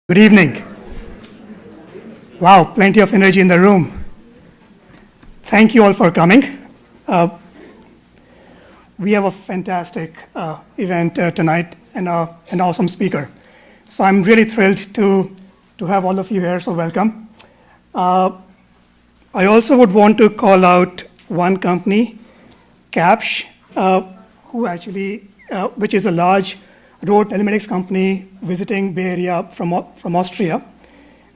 Good evening. Wow, plenty of energy in the room. Thank you all for coming. We have a fantastic event tonight and an awesome speaker. So I'm really thrilled to have all of you here, so welcome. I also would want to call out one company, Capsch, which is a large road telematics company visiting Bay Area from Austria.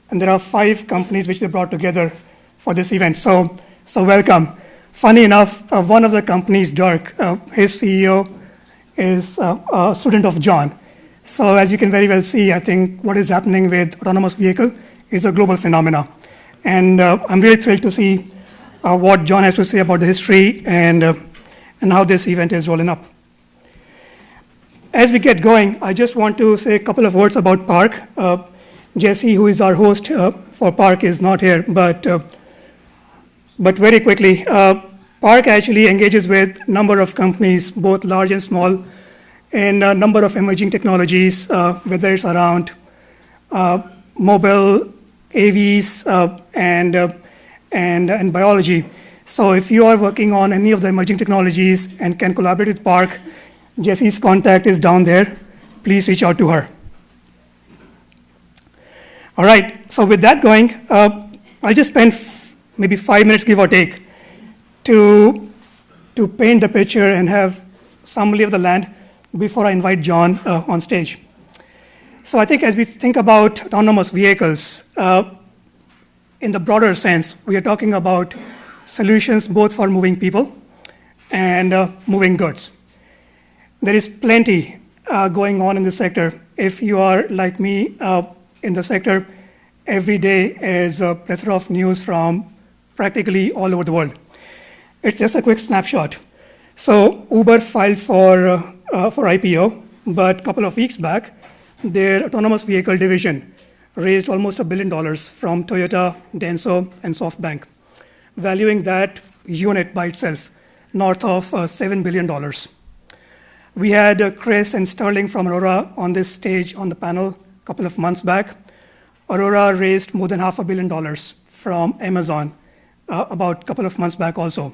And there are 5 companies which they brought together for this event. So welcome. Funny enough, one of the companies, Dirk, his CEO is a student of John. So as you can very well see, I think what is happening with autonomous vehicle is a global phenomena. And I'm really thrilled to see what John has to say about the history and how this event is rolling up. As we get going, I just want to say a couple of words about Park. Jesse, who is our host for Park, is not here, but very quickly, Park actually engages with a number of companies, both large and small, in a number of emerging technologies, whether it's around mobile, AVs, and biology. So if you are working on any of the emerging technologies and can collaborate with Park, Jessie's contact is down there. Please reach out to her. All right, so with that going, I'll just spend maybe 5 minutes, give or take, to paint the picture and have some lay of the land before I invite John on stage. So I think as we think about autonomous vehicles, in the broader sense, we are talking about solutions both for moving people and moving goods. There is plenty going on in the sector. If you are like me in the sector, every day is a plethora of news from practically all over the world. It's just a quick snapshot. So Uber filed for IPO, but a couple of weeks back, their autonomous vehicle division raised almost $1 billion from Toyota, Denso, and SoftBank, valuing that unit by itself north of $7 billion. We had Chris and Sterling from Aurora on this stage on the panel a couple of months back. Aurora raised more than $500 million from Amazon about a couple of months back also.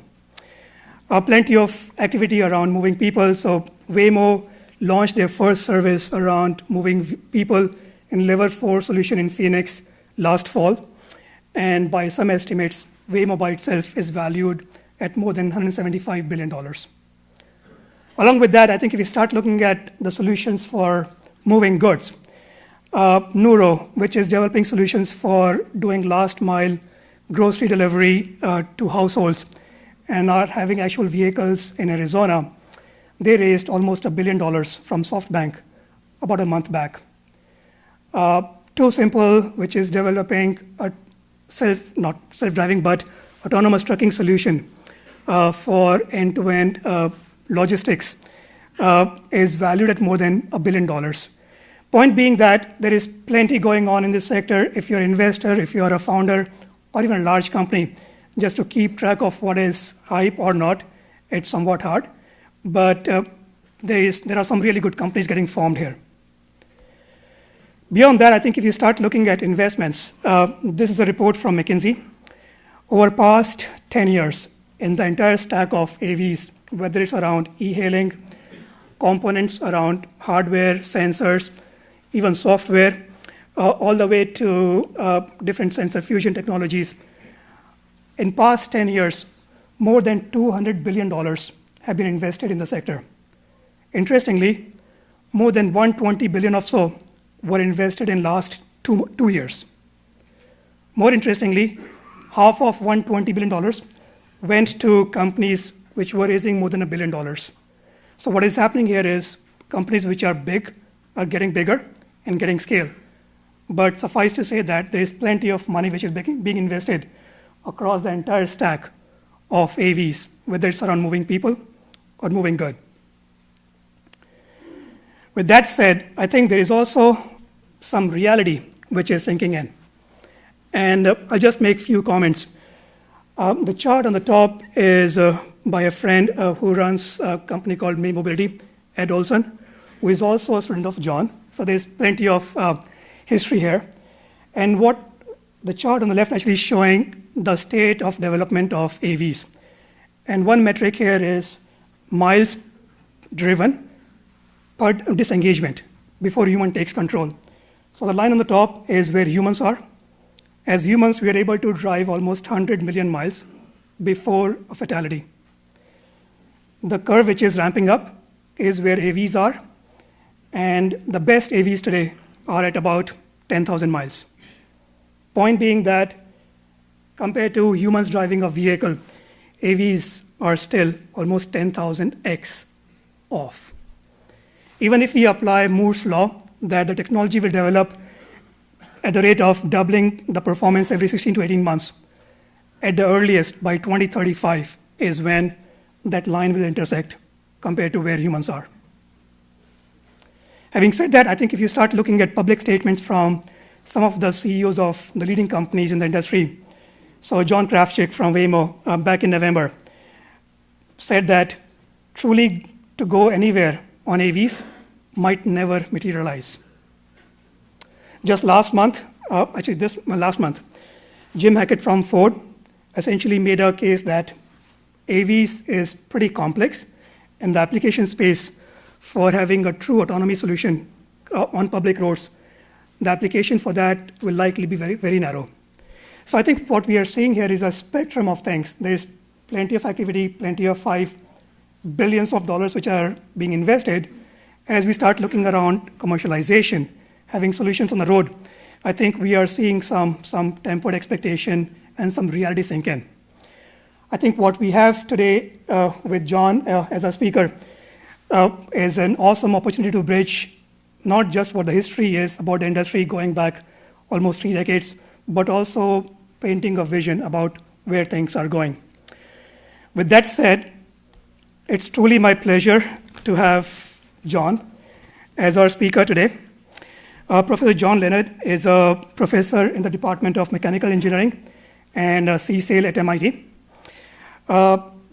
Plenty of activity around moving people. So Waymo launched their first service around moving people in Level 4 solution in Phoenix last fall. And by some estimates, Waymo by itself is valued at more than $175 billion. Along with that, I think if you start looking at the solutions for moving goods, Nuro, which is developing solutions for doing last mile grocery delivery to households and are having actual vehicles in Arizona, they raised almost $1 billion from SoftBank about a month back. Too Simple, which is developing a not self-driving, but autonomous trucking solution for end-to-end logistics, is valued at more than $1 billion. Point being that there is plenty going on in this sector. If you're an investor, if you are a founder, or even a large company, just to keep track of what is hype or not, it's somewhat hard. But there are some really good companies getting formed here. Beyond that, I think if you start looking at investments, this is a report from McKinsey. Over past 10 years, in the entire stack of AVs, whether it's around e-hailing, components around hardware, sensors, even software, all the way to different sensor fusion technologies. In past 10 years, more than $200 billion have been invested in the sector. Interestingly, more than $120 billion or so were invested in last two years. More interestingly, half of $120 billion went to companies which were raising more than $1 billion. So what is happening here is companies which are big are getting bigger and getting scale. But suffice to say that there is plenty of money which is being invested across the entire stack of AVs, whether it's around moving people or moving good. With that said, I think there is also some reality which is sinking in. And I'll just make a few comments. The chart on the top is by a friend who runs a company called May Mobility, Ed Olson, who is also a student of John. So there's plenty of history here. And what the chart on the left actually is showing the state of development of AVs. And one metric here is miles driven per disengagement before human takes control. So the line on the top is where humans are. As humans, we are able to drive almost 100 million miles before a fatality. The curve which is ramping up is where AVs are, and the best AVs today are at about 10,000 miles. Point being that compared to humans driving a vehicle, AVs are still almost 10,000x off. Even if we apply Moore's law, that the technology will develop at the rate of doubling the performance every 16 to 18 months, at the earliest by 2035 is when that line will intersect compared to where humans are. Having said that, I think if you start looking at public statements from some of the CEOs of the leading companies in the industry, so John Krafchick from Waymo back in November said that truly to go anywhere on AVs might never materialize. Just last month, last month, Jim Hackett from Ford essentially made a case that AVs is pretty complex, and the application space for having a true autonomy solution on public roads, the application for that will likely be very, very narrow. So I think what we are seeing here is a spectrum of things. There is plenty of activity, plenty of billions of dollars which are being invested. As we start looking around commercialization, having solutions on the road, I think we are seeing some tempered expectation and some reality sink in. I think what we have today with John as a speaker is an awesome opportunity to bridge not just what the history is about the industry going back almost 3 decades, but also painting a vision about where things are going. With that said, it's truly my pleasure to have John as our speaker today. Professor John Leonard is a professor in the Department of Mechanical Engineering and CSAIL at MIT.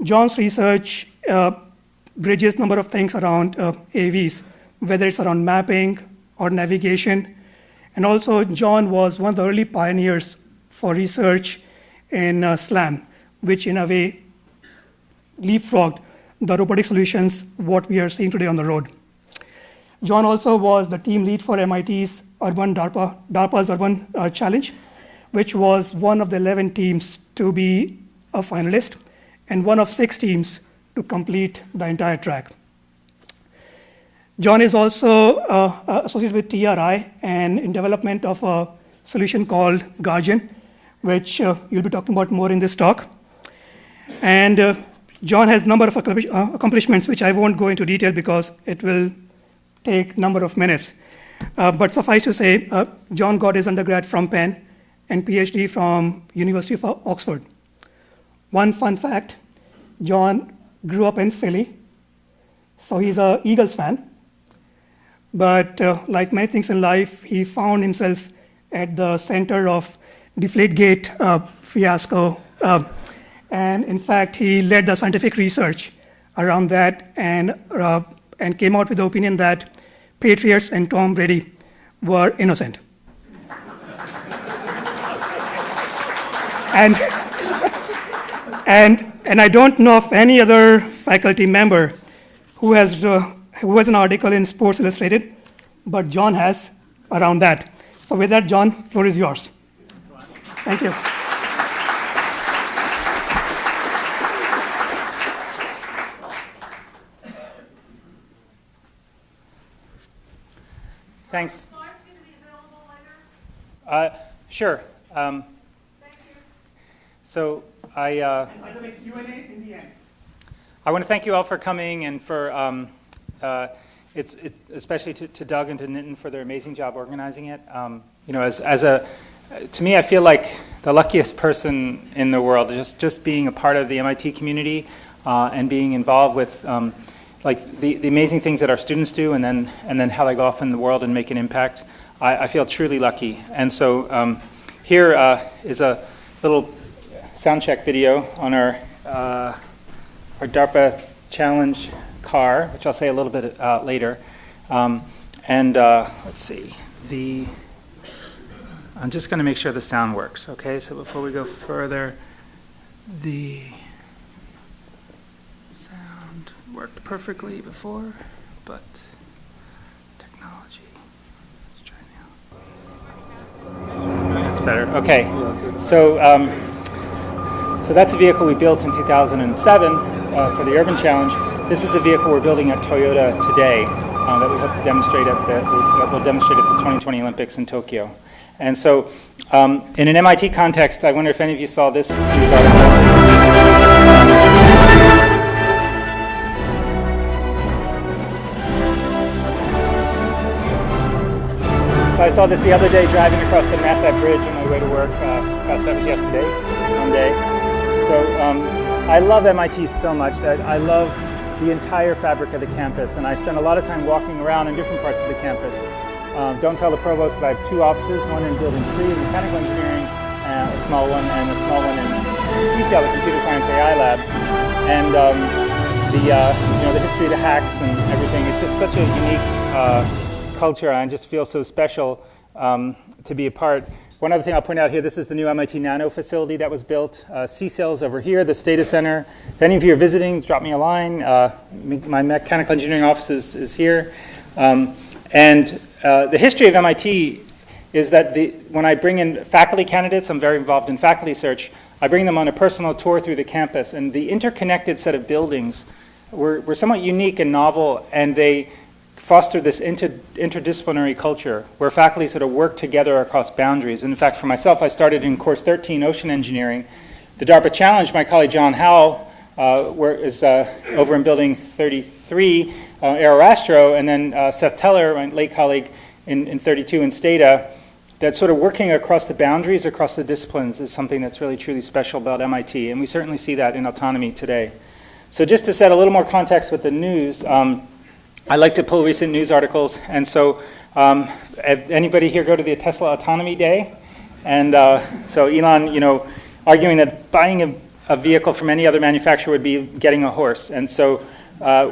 John's research bridges a number of things around AVs, whether it's around mapping or navigation. And also, John was one of the early pioneers for research in SLAM, which in a way leapfrogged the robotic solutions, what we are seeing today on the road. John also was the team lead for MIT's DARPA's Urban Challenge, which was one of the 11 teams to be a finalist and one of 6 teams to complete the entire track. John is also associated with TRI and in development of a solution called Guardian, which you'll be talking about more in this talk. And John has a number of accomplishments, which I won't go into detail because it will take a number of minutes. But suffice to say, John got his undergrad from Penn and PhD from University of Oxford. One fun fact, John grew up in Philly, so he's an Eagles fan. But like many things in life, he found himself at the center of Deflategate fiasco. And in fact, he led the scientific research around that and came out with the opinion that Patriots and Tom Brady were innocent. and I don't know of any other faculty member who has an article in Sports Illustrated, but John has around that. So with that, John, floor is yours. Thank you. Thanks. Slides going to be available later? Sure. Thank you. So By the way, Q&A in the end. I want to thank you all for coming and for especially to Doug and to Nitin for their amazing job organizing it. To me, I feel like the luckiest person in the world, just being a part of the MIT community and being involved with like the amazing things that our students do, and then how they go off in the world and make an impact. I feel truly lucky. And so here is a little sound check video on our DARPA Challenge car, which I'll say a little bit later. Let's see, I'm just going to make sure the sound works, okay? So before we go further, the sound worked perfectly before, but technology. Let's try now. That's better. Okay. So, so that's a vehicle we built in 2007 for the Urban Challenge. This is a vehicle we're building at Toyota today that we hope to demonstrate that we'll demonstrate at the 2020 Olympics in Tokyo. And so, in an MIT context, I wonder if any of you saw this news article. So I saw this the other day driving across the Nassau Bridge on my way to work. Gosh, that was yesterday, Monday. So I love MIT so much that I love the entire fabric of the campus, and I spend a lot of time walking around in different parts of the campus. Don't tell the provost, but I have two offices, one in Building 3 in mechanical engineering, and a small one in CCL, the Computer Science AI Lab. And the history of the hacks and everything, it's just such a unique culture, and I just feel so special to be a part. One other thing I'll point out here, this is the new MIT Nano facility that was built. CCL's over here, this data center. If any of you are visiting, drop me a line. My mechanical engineering office is here. The history of MIT is that when I bring in faculty candidates, I'm very involved in faculty search, I bring them on a personal tour through the campus, and the interconnected set of buildings were somewhat unique and novel, and they foster this interdisciplinary culture where faculty sort of work together across boundaries. And in fact, for myself, I started in course 13, Ocean Engineering. The DARPA Challenge, my colleague John Howell is over in Building 33, Aeroastro, and then Seth Teller, my late colleague in 32 in Stata, that sort of working across the boundaries, across the disciplines is something that's really truly special about MIT, and we certainly see that in autonomy today. So just to set a little more context with the news, I like to pull recent news articles, and so anybody here go to the Tesla Autonomy Day? And so Elon, arguing that buying a vehicle from any other manufacturer would be getting a horse. And so I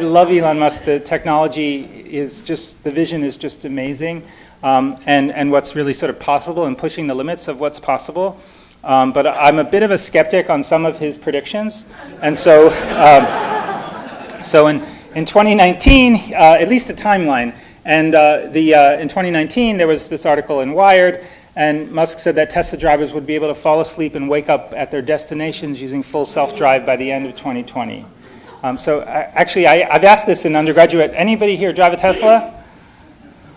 love Elon Musk. The technology is just, the vision is just amazing, and what's really sort of possible and pushing the limits of what's possible. But I'm a bit of a skeptic on some of his predictions. And so, in 2019, at least the timeline, and in 2019 there was this article in Wired, and Musk said that Tesla drivers would be able to fall asleep and wake up at their destinations using full self-drive by the end of 2020. I've asked this in undergraduate. Anybody here drive a Tesla?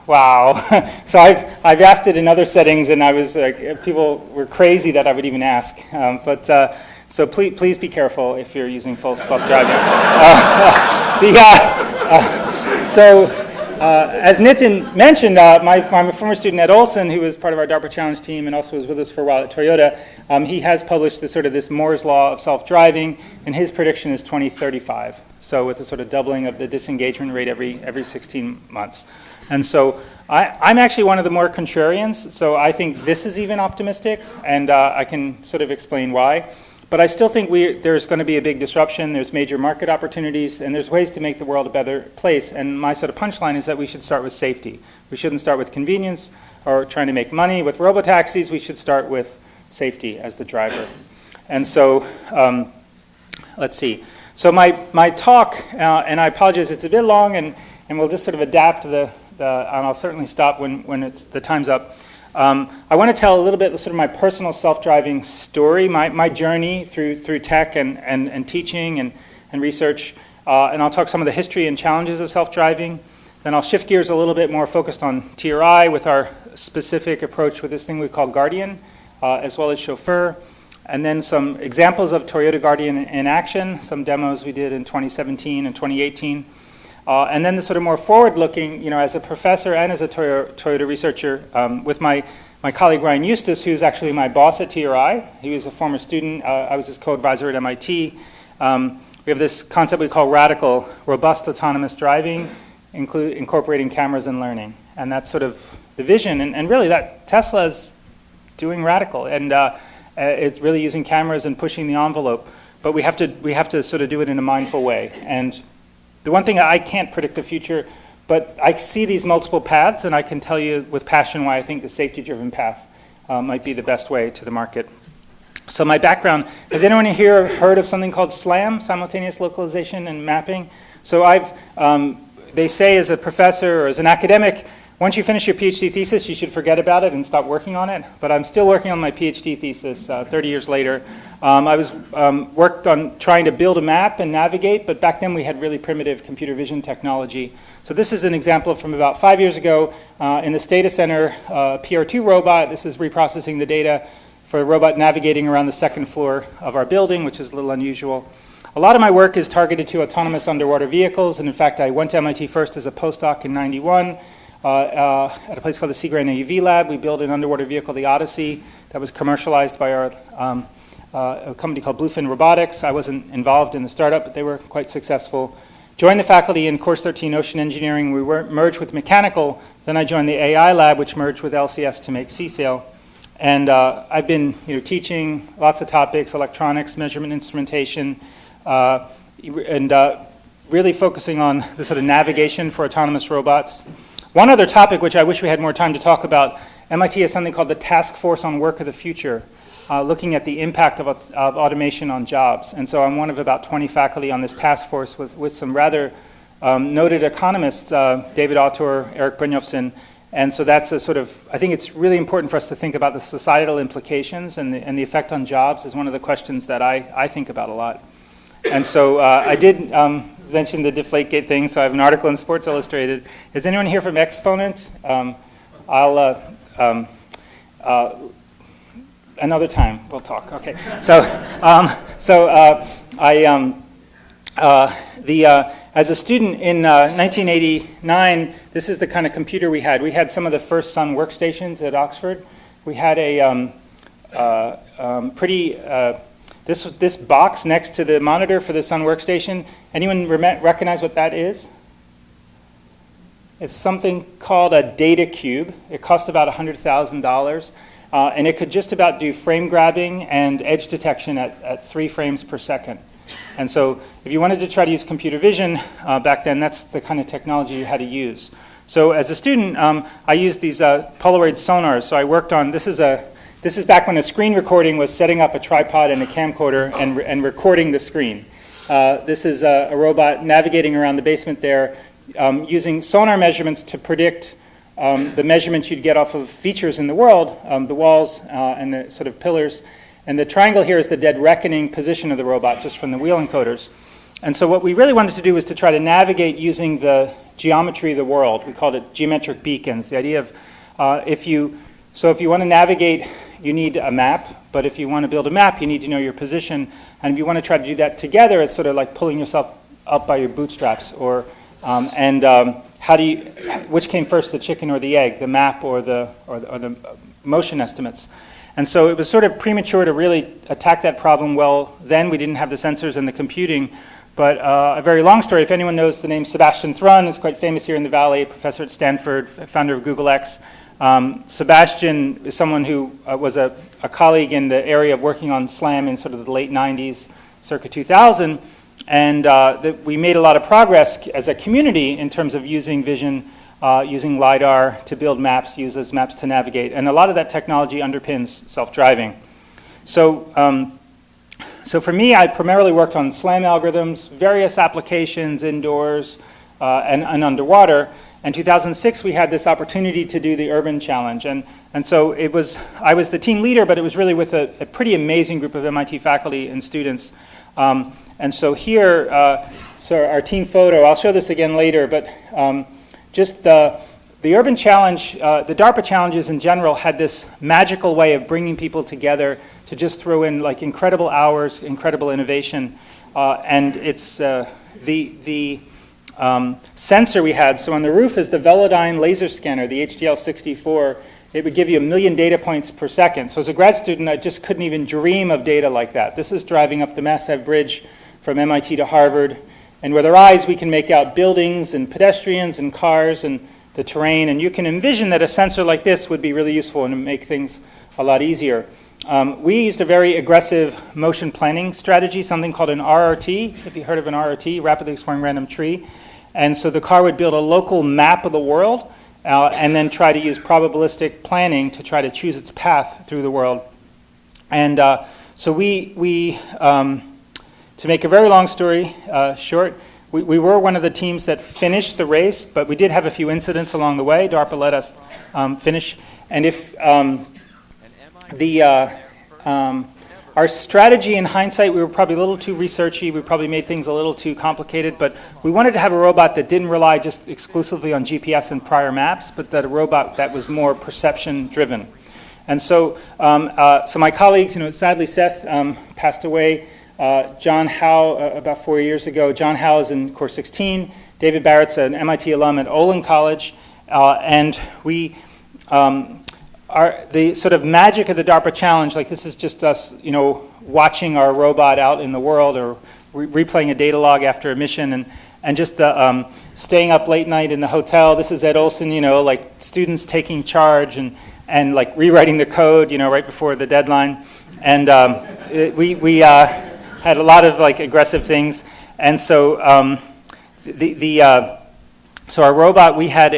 Wow. So I've asked it in other settings, and I was people were crazy that I would even ask. So please be careful if you're using full self-driving. As Nitin mentioned, my former student Ed Olson, who was part of our DARPA Challenge team and also was with us for a while at Toyota, he has published this Moore's Law of self-driving, and his prediction is 2035. So with a sort of doubling of the disengagement rate every 16 months. And so I'm actually one of the more contrarians, so I think this is even optimistic, and I can sort of explain why. But I still think there's going to be a big disruption, there's major market opportunities, and there's ways to make the world a better place. And my sort of punchline is that we should start with safety. We shouldn't start with convenience or trying to make money with robotaxis. We should start with safety as the driver. And so, let's see. So my talk, and I apologize, it's a bit long, and we'll just sort of adapt and I'll certainly stop when the time's up. I want to tell a little bit sort of my personal self-driving story, my journey through tech and teaching and research, and I'll talk some of the history and challenges of self-driving. Then I'll shift gears a little bit more focused on TRI with our specific approach with this thing we call Guardian, as well as Chauffeur, and then some examples of Toyota Guardian in action, some demos we did in 2017 and 2018. And then the sort of more forward-looking, as a professor and as a Toyota researcher, with my colleague Ryan Eustace, who's actually my boss at TRI. He was a former student. I was his co-advisor at MIT. We have this concept we call radical, robust autonomous driving, incorporating cameras and learning. And that's sort of the vision. And really, that Tesla is doing radical. And it's really using cameras and pushing the envelope. But we have to sort of do it in a mindful way. And the one thing I can't predict the future, but I see these multiple paths, and I can tell you with passion why I think the safety-driven path might be the best way to the market. So my background, has anyone here heard of something called SLAM, simultaneous localization and mapping? So they say as a professor or as an academic, once you finish your PhD thesis, you should forget about it and stop working on it. But I'm still working on my PhD thesis 30 years later. I worked on trying to build a map and navigate, but back then we had really primitive computer vision technology. So this is an example from about 5 years ago in this data center, PR2 robot. This is reprocessing the data for a robot navigating around the second floor of our building, which is a little unusual. A lot of my work is targeted to autonomous underwater vehicles, and in fact, I went to MIT first as a postdoc in '91 at a place called the Seagrain AUV Lab. We built an underwater vehicle, the Odyssey, that was commercialized by a company called Bluefin Robotics. I wasn't involved in the startup, but they were quite successful. Joined the faculty in Course 13 Ocean Engineering. We were merged with Mechanical. Then I joined the AI Lab, which merged with LCS to make CSAIL. And I've been teaching lots of topics, electronics, measurement instrumentation, and really focusing on the sort of navigation for autonomous robots. One other topic, which I wish we had more time to talk about, MIT has something called the Task Force on Work of the Future, looking at the impact of automation on jobs. And so I'm one of about 20 faculty on this task force with some rather noted economists, David Autor, Eric Brynjolfsson. And so that's a sort of, I think it's really important for us to think about the societal implications and the effect on jobs is one of the questions that I think about a lot. And so I did mention the Deflategate thing, so I have an article in Sports Illustrated. Is anyone here from Exponent? Another time we'll talk. Okay. So, as a student in 1989, this is the kind of computer we had. We had some of the first Sun workstations at Oxford. We had a this box next to the monitor for the Sun workstation. Anyone recognize what that is? It's something called a data cube. It cost about $100,000. And it could just about do frame grabbing and edge detection at 3 frames per second. And so if you wanted to try to use computer vision back then, that's the kind of technology you had to use. So as a student, I used these Polaroid sonars. So I worked on, this is back when a screen recording was setting up a tripod and a camcorder and recording the screen. This is a robot navigating around the basement there using sonar measurements to predict the measurements you'd get off of features in the world, the walls and the sort of pillars. And the triangle here is the dead reckoning position of the robot just from the wheel encoders. And so what we really wanted to do was to try to navigate using the geometry of the world. We called it geometric beacons. The idea of if you want to navigate, you need a map. But if you want to build a map, you need to know your position. And if you want to try to do that together, it's sort of like pulling yourself up by your bootstraps. Which came first, the chicken or the egg, the map or the motion estimates? And so it was sort of premature to really attack that problem well then. We didn't have the sensors and the computing. But a very long story, if anyone knows the name Sebastian Thrun, is quite famous here in the Valley, professor at Stanford, founder of Google X. Sebastian is someone who was a colleague in the area of working on SLAM in sort of the late 90s, circa 2000. And we made a lot of progress as a community in terms of using vision, using LiDAR to build maps, use those maps to navigate. And a lot of that technology underpins self-driving. So for me, I primarily worked on SLAM algorithms, various applications indoors and underwater. In 2006, we had this opportunity to do the Urban Challenge. And so I was the team leader, but it was really with a pretty amazing group of MIT faculty and students. And so here, so our team photo, I'll show this again later, but just the Urban Challenge, the DARPA challenges in general had this magical way of bringing people together to just throw in like incredible hours, incredible innovation. And it's the sensor we had. So on the roof is the Velodyne laser scanner, the HDL64. It would give you 1 million data points per second. So as a grad student, I just couldn't even dream of data like that. This is driving up the Mass Ave Bridge from MIT to Harvard. And with our eyes, we can make out buildings and pedestrians and cars and the terrain. And you can envision that a sensor like this would be really useful and make things a lot easier. We used a very aggressive motion planning strategy, something called an RRT, if you heard of an RRT, Rapidly Exploring Random Tree. And so the car would build a local map of the world and then try to use probabilistic planning to try to choose its path through the world. And so to make a very long story short, we were one of the teams that finished the race, but we did have a few incidents along the way. DARPA let us finish. And if our strategy in hindsight, we were probably a little too researchy. We probably made things a little too complicated, but we wanted to have a robot that didn't rely just exclusively on GPS and prior maps, but that a robot that was more perception driven. And so, so my colleagues, sadly Seth passed away. John Howe, about 4 years ago. John Howe is in course 16. David Barrett's an MIT alum at Olin College. And we the sort of magic of the DARPA challenge, like this is just us, watching our robot out in the world or replaying a data log after a mission and just staying up late night in the hotel. This is Ed Olson, like students taking charge and like rewriting the code, right before the deadline. And we had a lot of like aggressive things. And so so our robot, we had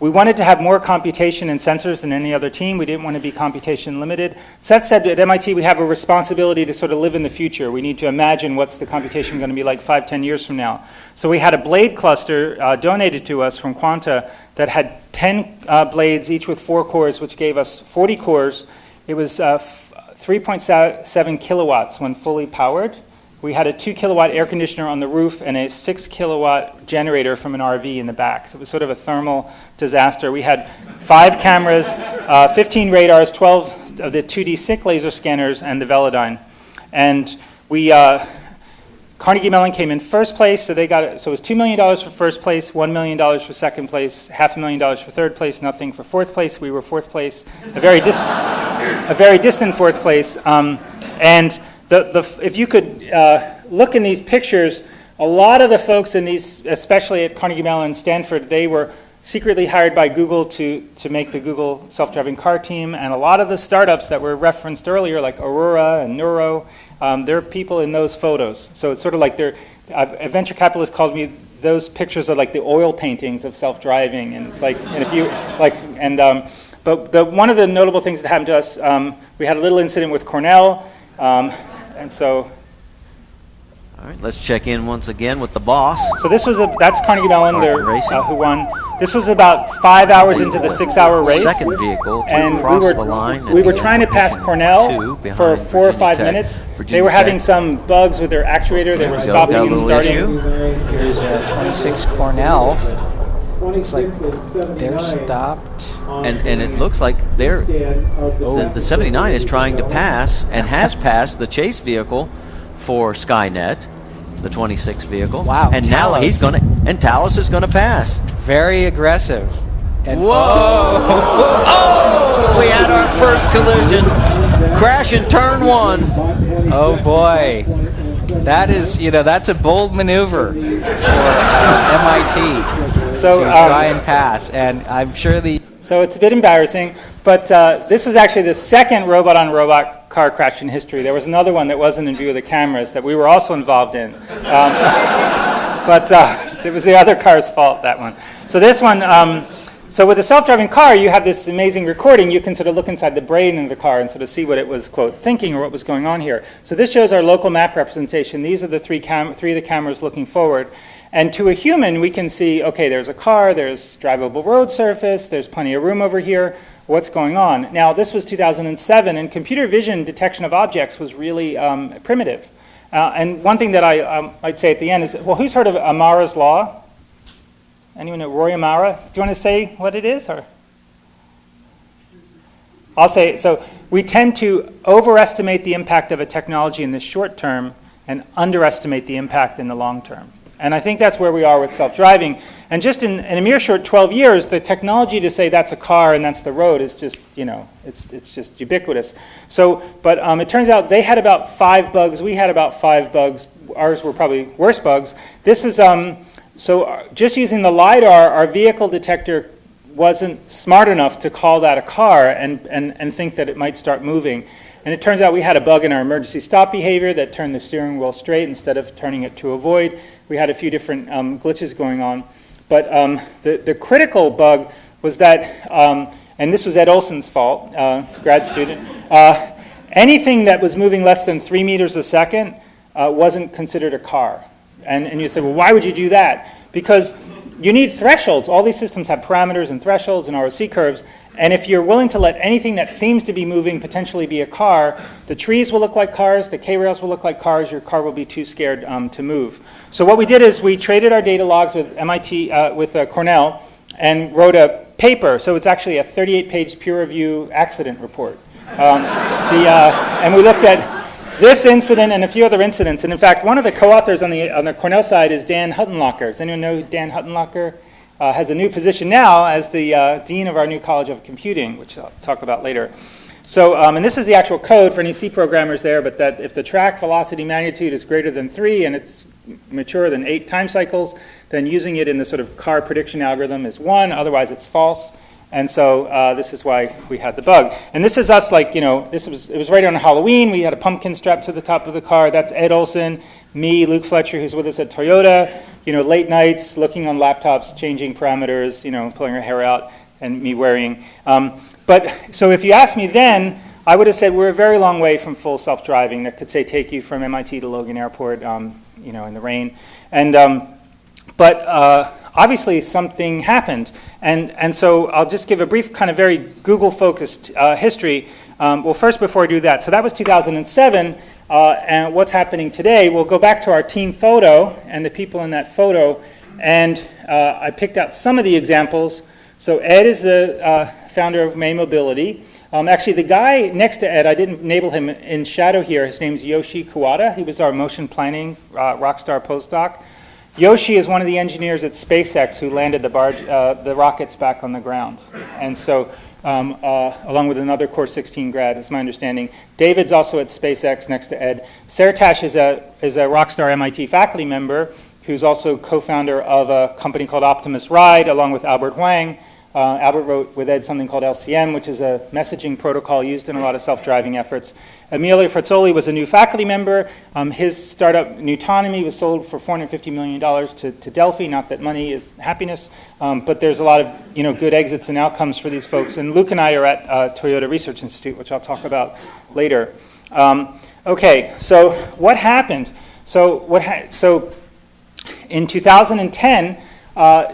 we wanted to have more computation and sensors than any other team. We didn't want to be computation limited. Seth said at MIT we have a responsibility to sort of live in the future. We need to imagine what's the computation going to be like 5-10 years from now. So we had a blade cluster donated to us from Quanta that had 10 blades, each with 4 cores, which gave us 40 cores. It was 3.7 kilowatts when fully powered. We had a 2 kilowatt air conditioner on the roof and a 6 kilowatt generator from an RV in the back. So it was sort of a thermal disaster. We had 5 cameras, 15 radars, 12 of the 2D SICK laser scanners, and the Velodyne. And we, Carnegie Mellon came in first place, so they got it. So it was $2 million for first place, $1 million for second place, $500,000 for third place, nothing for fourth place. We were fourth place, a very distant fourth place. And if you could look in these pictures, a lot of the folks in these, especially at Carnegie Mellon and Stanford, they were secretly hired by Google to make the Google self-driving car team. And a lot of the startups that were referenced earlier, like Aurora and Neuro, there are people in those photos. So it's sort of like a venture capitalist called me, those pictures are like the oil paintings of self-driving. And it's like, and if you, like, and, but one of the notable things that happened to us, we had a little incident with Cornell. And so, all right, let's check in once again with the boss. So this was that's Carnegie Mellon, who won. This was about 5 hours into the 6-hour race. Second vehicle to and cross the line. We were trying to pass Cornell for 4 or 5 minutes. They were having some bugs with their actuator. They were stopping and starting. Here's 26 Cornell. Looks like they're stopped. And it looks like the 79 is trying to pass and has passed the chase vehicle for Skynet, the 26 vehicle. Wow. And now he's going to, and Talos is going to pass. Very aggressive. And whoa! Oh, we had our first collision. Crash in turn 1. Oh boy. That is, that's a bold maneuver for MIT. So, to try and pass, and I'm sure So it's a bit embarrassing, but this was actually the second robot-on-robot car crash in history. There was another one that wasn't in view of the cameras that we were also involved in. But it was the other car's fault, that one. So this one, so with a self-driving car, you have this amazing recording. You can sort of look inside the brain of the car and sort of see what it was, quote, thinking or what was going on here. So this shows our local map representation. These are the three of the cameras looking forward. And to a human, we can see, okay, there's a car, there's drivable road surface, there's plenty of room over here. What's going on? Now, this was 2007, and computer vision detection of objects was really primitive. And one thing that I'd say at the end is, well, who's heard of Amara's Law? Anyone know Roy Amara? Do you want to say what it is? Or I'll say, so we tend to overestimate the impact of a technology in the short term and underestimate the impact in the long term. And I think that's where we are with self-driving. And just in a mere short 12 years, the technology to say that's a car and that's the road is just, it's just ubiquitous. So, but it turns out they had about 5 bugs. We had about 5 bugs. Ours were probably worse bugs. This is, so just using the LiDAR, our vehicle detector wasn't smart enough to call that a car and think that it might start moving. And it turns out we had a bug in our emergency stop behavior that turned the steering wheel straight instead of turning it to avoid. we had a few different glitches going on. But the critical bug was that, and this was Ed Olson's fault, grad student, anything that was moving less than 3 meters a second wasn't considered a car. And you say, well, why would you do that? Because you need thresholds. All these systems have parameters and thresholds and ROC curves. And if you're willing to let anything that seems to be moving potentially be a car, the trees will look like cars, the K-rails will look like cars, your car will be too scared to move. So what we did is we traded our data logs with Cornell and wrote a paper. So it's actually a 38-page peer review accident report. And we looked at this incident and a few other incidents. And in fact, one of the co-authors on the Cornell side is Dan Huttenlocher. Does anyone know who Dan Huttenlocher? Has a new position now as the dean of our new College of Computing, which I'll talk about later. So, and this is the actual code for any C programmers there, but that if the track velocity magnitude is greater than 3 and it's mature than 8 time cycles, then using it in the sort of car prediction algorithm is 1, otherwise it's false. And so this is why we had the bug. And this is us, like, you know, it was right on Halloween. We had a pumpkin strapped to the top of the car. That's Ed Olson, me, Luke Fletcher, who's with us at Toyota. You know, late nights, looking on laptops, changing parameters, you know, pulling our hair out, and me worrying. But so if you asked me then, I would have said we're a very long way from full self-driving that could, say, take you from MIT to Logan Airport, you know, in the rain. And but obviously something happened. And so I'll just give a brief kind of very Google-focused history. Well, first, before I do that, so that was 2007. And what's happening today, we'll go back to our team photo and the people in that photo. And I picked out some of the examples. So Ed is the founder of May Mobility. Actually, the guy next to Ed, I didn't enable him in shadow here. His name's Yoshi Kawada. He was our motion planning rockstar postdoc. Yoshi is one of the engineers at SpaceX who landed the rockets back on the ground. And so, along with another Core 16 grad, is my understanding. David's also at SpaceX next to Ed. Saratash is a rockstar MIT faculty member who's also co-founder of a company called Optimus Ride, along with Albert Huang. Albert wrote with Ed something called LCM, which is a messaging protocol used in a lot of self-driving efforts. Emilio Frazzoli was a new faculty member. His startup, Newtonomy, was sold for $450 million to Delphi. Not that money is happiness, but there's a lot of, you know, good exits and outcomes for these folks. And Luke and I are at Toyota Research Institute, which I'll talk about later. Okay, so what happened? So in 2010,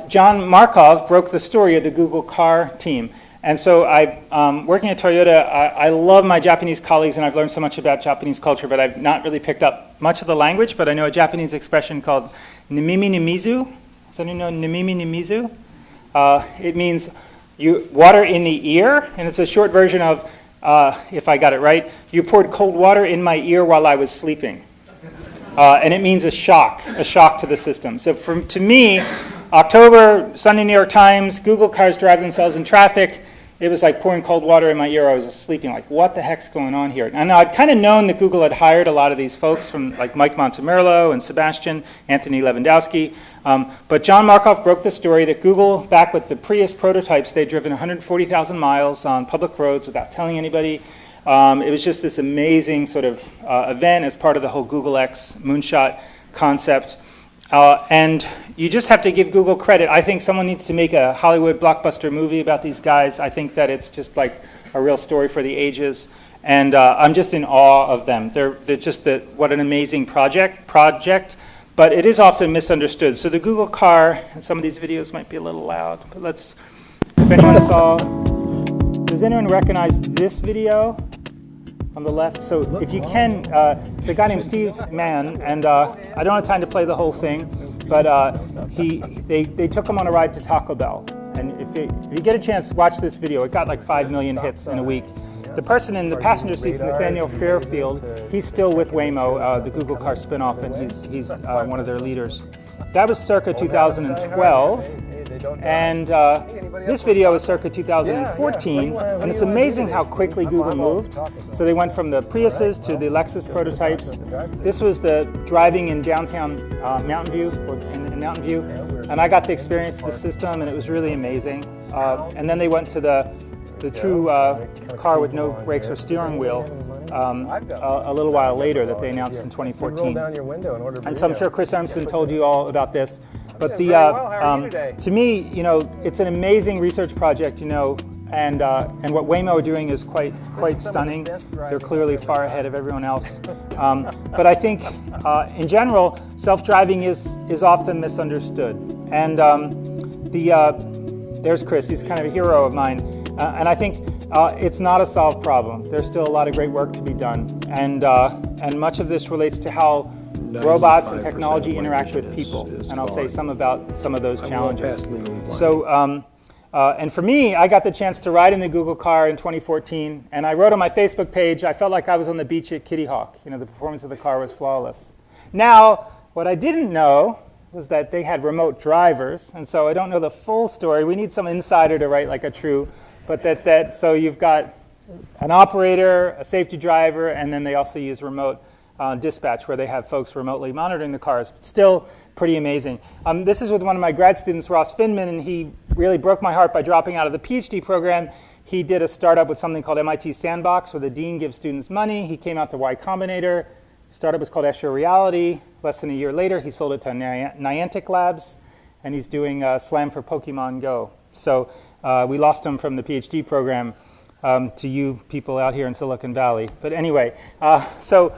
John Markov broke the story of the Google car team. And so working at Toyota, I love my Japanese colleagues, and I've learned so much about Japanese culture, but I've not really picked up much of the language, but I know a Japanese expression called nimimi nimizu. Does anyone know nimimi nimizu? It means water in the ear, and it's a short version of, if I got it right, you poured cold water in my ear while I was sleeping. And it means a shock to the system. So to me, October, Sunday New York Times, Google cars drive themselves in traffic. It was like pouring cold water in my ear. I was sleeping, like, what the heck's going on here? And I'd kind of known that Google had hired a lot of these folks from like Mike Montemerlo and Sebastian, Anthony Lewandowski. But John Markov broke the story that Google, back with the Prius prototypes, they'd driven 140,000 miles on public roads without telling anybody. It was just this amazing sort of event as part of the whole Google X moonshot concept. And you just have to give Google credit. I think someone needs to make a Hollywood blockbuster movie about these guys. I think that it's just like a real story for the ages. And I'm just in awe of them. They're just what an amazing project, but it is often misunderstood. So the Google car, and some of these videos might be a little loud, but if anyone saw, does anyone recognize this video on the left? So if you can, it's a guy named Steve Mann, and I don't have time to play the whole thing, but they took him on a ride to Taco Bell. And if you get a chance, watch this video. It got like 5 million hits in a week. The person in the passenger seat is Nathaniel Fairfield. He's still with Waymo, the Google car spinoff, and he's one of their leaders. That was circa 2012. And this video is circa 2014, and it's amazing how quickly Google moved. So they went from the Priuses to the Lexus prototypes. This was the driving in downtown Mountain View, or in Mountain View, and I got to experience the system, and it was really amazing. And then they went to the true car with no brakes or steering wheel. a little while later that they announced in 2014. Roll down your window and order And so I'm burrito. sure Chris Armstrong told you all about this. But the very well. How are you today? to me, it's an amazing research project, and what Waymo are doing is quite stunning. They're clearly far ahead of everyone else. But I think, in general, self-driving is often misunderstood. And there's Chris. He's kind of a hero of mine. And I think it's not a solved problem. There's still a lot of great work to be done. And much of this relates to how robots and technology interact with people. And I'll say some about some of those challenges. So, and for me, I got the chance to ride in the Google car in 2014. And I wrote on my Facebook page, I felt like I was on the beach at Kitty Hawk. The performance of the car was flawless. Now, what I didn't know was that they had remote drivers. And so I don't know the full story. We need some insider to write like a true. But so you've got an operator, a safety driver, and then they also use remote dispatch where they have folks remotely monitoring the cars. Still pretty amazing. This is with one of my grad students, Ross Finman, and he really broke my heart by dropping out of the PhD program. He did a startup with something called MIT Sandbox, where the dean gives students money. He came out to Y Combinator. Startup was called Escher Reality. Less than a year later, he sold it to Niantic Labs, and he's doing Slam for Pokemon Go. So we lost him from the PhD program to you people out here in Silicon Valley. But anyway, so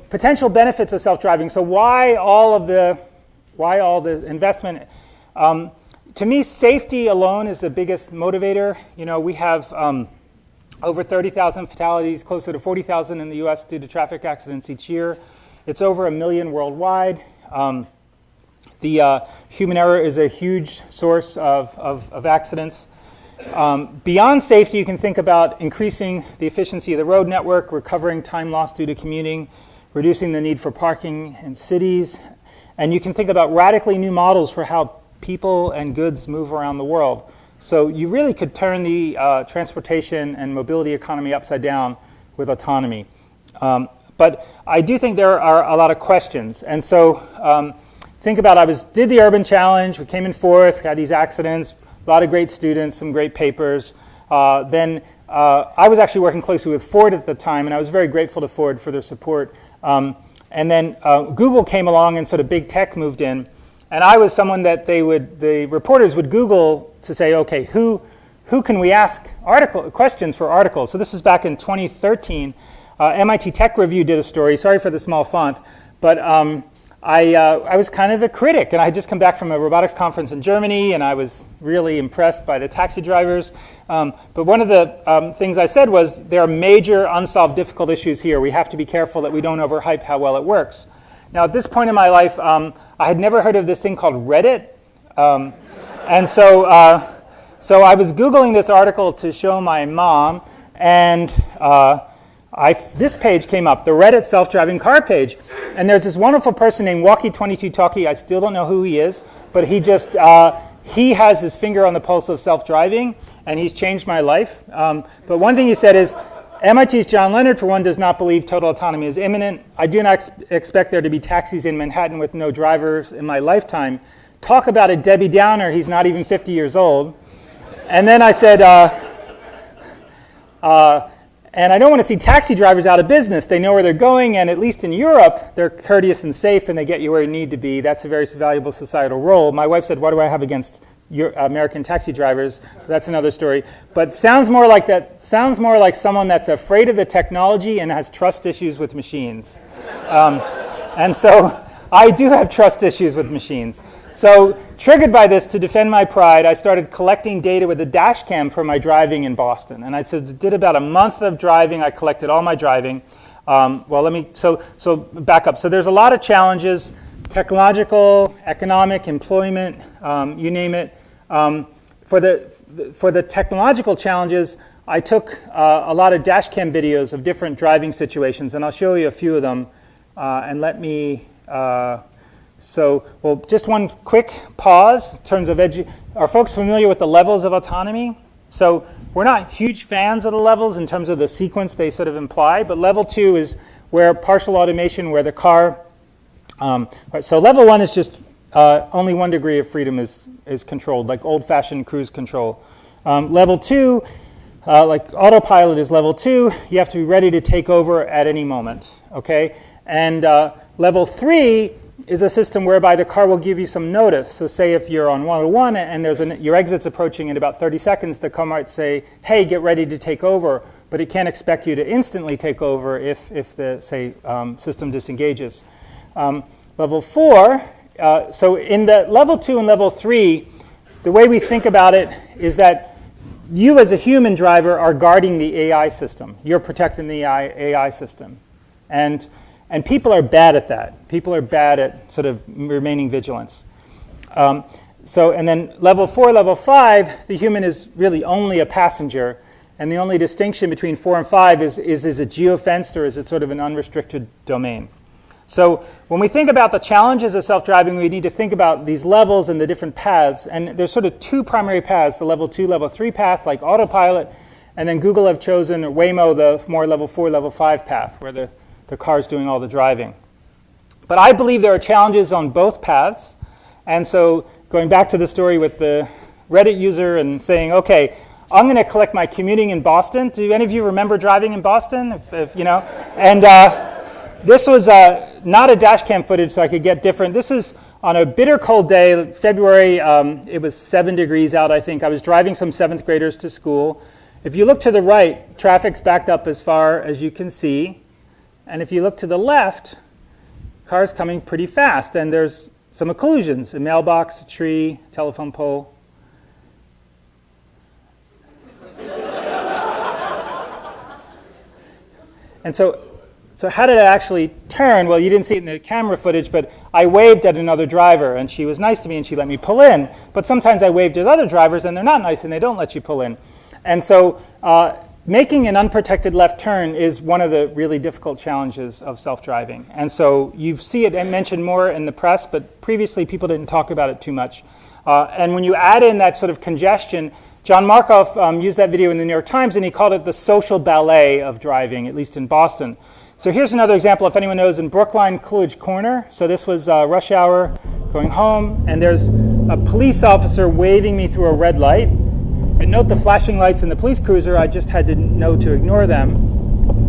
potential benefits of self-driving. So why all the investment? To me, safety alone is the biggest motivator. We have over 30,000 fatalities, closer to 40,000 in the U.S. due to traffic accidents each year. It's over 1 million worldwide. The human error is a huge source of accidents. Beyond safety, you can think about increasing the efficiency of the road network, recovering time lost due to commuting, reducing the need for parking in cities, and you can think about radically new models for how people and goods move around the world. So you really could turn the transportation and mobility economy upside down with autonomy. But I do think there are a lot of questions. And so think about, did the Urban Challenge, we came in fourth, we had these accidents, a lot of great students, some great papers. Then I was actually working closely with Ford at the time, and I was very grateful to Ford for their support. And then Google came along, and sort of big tech moved in. And I was someone that the reporters would Google to say, okay, who can we ask questions for articles? So this is back in 2013. MIT Tech Review did a story. Sorry for the small font, but I was kind of a critic, and I had just come back from a robotics conference in Germany, and I was really impressed by the taxi drivers. But one of the things I said was, there are major unsolved difficult issues here. We have to be careful that we don't overhype how well it works. Now, at this point in my life, I had never heard of this thing called Reddit. And so I was Googling this article to show my mom, and this page came up, the Reddit self-driving car page. And there's this wonderful person named Walkie22Talkie. I still don't know who he is, but he has his finger on the pulse of self-driving, and he's changed my life. But one thing he said is, MIT's John Leonard, for one, does not believe total autonomy is imminent. I do not expect there to be taxis in Manhattan with no drivers in my lifetime. Talk about a Debbie Downer. He's not even 50 years old. And then I said, and I don't want to see taxi drivers out of business. They know where they're going, and at least in Europe, they're courteous and safe, and they get you where you need to be. That's a very valuable societal role. My wife said, what do I have against American taxi drivers? That's another story. But sounds more like someone that's afraid of the technology and has trust issues with machines. And so I do have trust issues with machines. So triggered by this, to defend my pride, I started collecting data with a dash cam for my driving in Boston. And I did about a month of driving. I collected all my driving. So back up. So there's a lot of challenges, technological, economic, employment, you name it. For the technological challenges, I took a lot of dash cam videos of different driving situations, and I'll show you a few of them. And let me, just one quick pause in terms of are folks familiar with the levels of autonomy? So we're not huge fans of the levels in terms of the sequence they sort of imply, but level 2 is where partial automation, where the car, so level 1 is just only 1 degree of freedom is controlled, like old-fashioned cruise control. Level 2, Like autopilot is level 2. You have to be ready to take over at any moment, okay? And level 3 is a system whereby the car will give you some notice. So say if you're on 101 and your exit's approaching in about 30 seconds, the car might say, hey, get ready to take over, but it can't expect you to instantly take over if the, say, system disengages. Level 4, so in the level 2 and level 3, the way we think about it is that you as a human driver are guarding the AI system. You're protecting the AI system. And people are bad at that. People are bad at sort of remaining vigilance. And then level 4, level 5, the human is really only a passenger. And the only distinction between 4 and 5 is it geofenced or is it sort of an unrestricted domain? So when we think about the challenges of self-driving, we need to think about these levels and the different paths. And there's sort of 2 primary paths, the level 2, level 3 path, like autopilot. And then Google have chosen, or Waymo, the more level 4, level 5 path, where the car's doing all the driving. But I believe there are challenges on both paths. And so going back to the story with the Reddit user and saying, okay, I'm going to collect my commuting in Boston. Do any of you remember driving in Boston? If you know? And this was not a dash cam footage, so I could get different. This is on a bitter cold day, February. It was 7 degrees out, I think. I was driving some 7th graders to school. If you look to the right, traffic's backed up as far as you can see. And if you look to the left, cars coming pretty fast. And there's some occlusions, a mailbox, a tree, telephone pole. And so how did I actually turn? Well, you didn't see it in the camera footage, but I waved at another driver, and she was nice to me, and she let me pull in. But sometimes I waved at other drivers, and they're not nice, and they don't let you pull in. And so making an unprotected left turn is one of the really difficult challenges of self-driving. And so you see it mentioned more in the press, but previously people didn't talk about it too much. And when you add in that sort of congestion, John Markoff used that video in the New York Times, and he called it the social ballet of driving, at least in Boston. So here's another example, if anyone knows, in Brookline Coolidge Corner. So this was rush hour going home, and there's a police officer waving me through a red light. And note the flashing lights in the police cruiser, I just had to know to ignore them.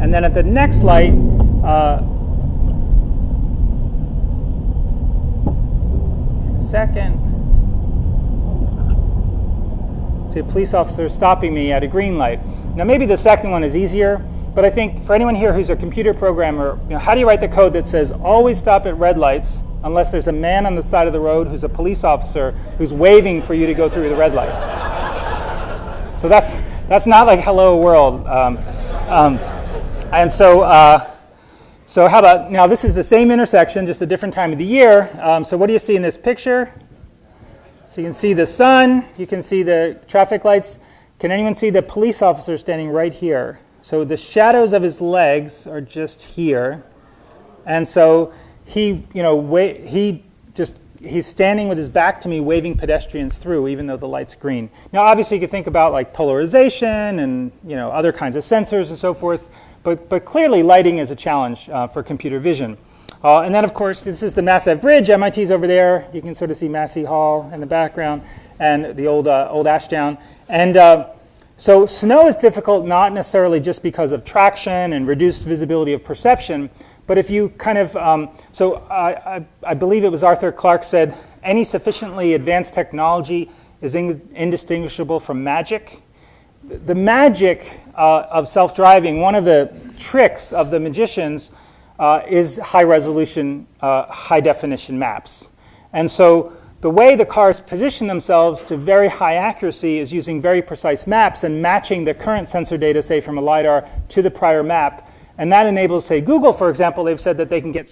And then at the next light, in a second, see a police officer stopping me at a green light. Now maybe the second one is easier, but I think for anyone here who's a computer programmer, how do you write the code that says always stop at red lights unless there's a man on the side of the road who's a police officer who's waving for you to go through the red light? So that's not like hello world. And so how about, now this is the same intersection, just a different time of the year. So what do you see in this picture? So you can see the sun, you can see the traffic lights. Can anyone see the police officer standing right here? So the shadows of his legs are just here. And so he's standing with his back to me, waving pedestrians through, even though the light's green. Now, obviously, you could think about like polarization and other kinds of sensors and so forth, but clearly lighting is a challenge for computer vision. And then, of course, this is the Mass Ave Bridge. MIT's over there. You can sort of see Massey Hall in the background and the old Ashdown. And so snow is difficult not necessarily just because of traction and reduced visibility of perception, but if you kind of, I believe it was Arthur Clarke said, any sufficiently advanced technology is indistinguishable from magic. The magic of self-driving, one of the tricks of the magicians is high-resolution, high-definition maps. And so the way the cars position themselves to very high accuracy is using very precise maps and matching the current sensor data, say from a LiDAR, to the prior map. And that enables, say, Google, for example, they've said that they can get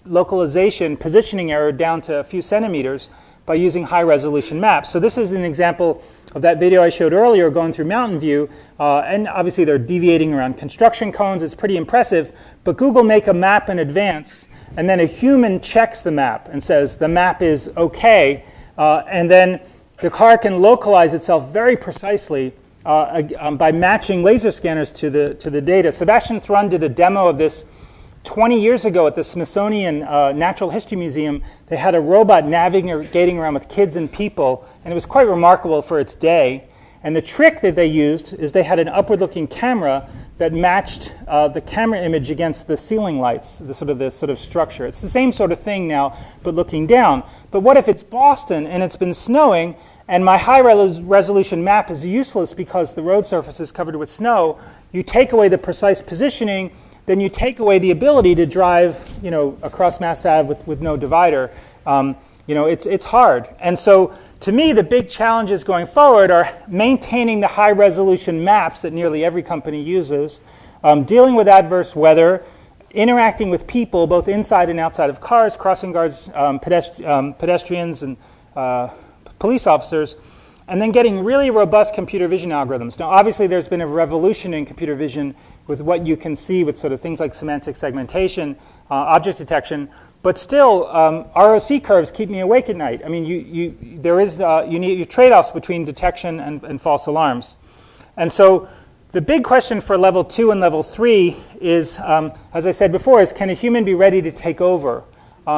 localization, positioning error down to a few centimeters by using high-resolution maps. So this is an example of that video I showed earlier going through Mountain View. And obviously, they're deviating around construction cones. It's pretty impressive. But Google make a map in advance, and then a human checks the map and says the map is OK. And then the car can localize itself very precisely by matching laser scanners to the data. Sebastian Thrun did a demo of this 20 years ago at the Smithsonian Natural History Museum. They had a robot navigating around with kids and people, and it was quite remarkable for its day. And the trick that they used is they had an upward-looking camera that matched the camera image against the ceiling lights, the sort of structure. It's the same sort of thing now, but looking down. But what if it's Boston and it's been snowing, and my high-resolution map is useless because the road surface is covered with snow? You take away the precise positioning, then you take away the ability to drive, across Mass Ave with no divider. It's hard. And so, to me, the big challenges going forward are maintaining the high-resolution maps that nearly every company uses, dealing with adverse weather, interacting with people both inside and outside of cars, crossing guards, pedestrians, and police officers, and then getting really robust computer vision algorithms. Now, obviously, there's been a revolution in computer vision with what you can see with sort of things like semantic segmentation, object detection. But still, ROC curves keep me awake at night. I mean, you need trade-offs between detection and false alarms. And so the big question for level 2 and level 3 is, as I said before, is can a human be ready to take over?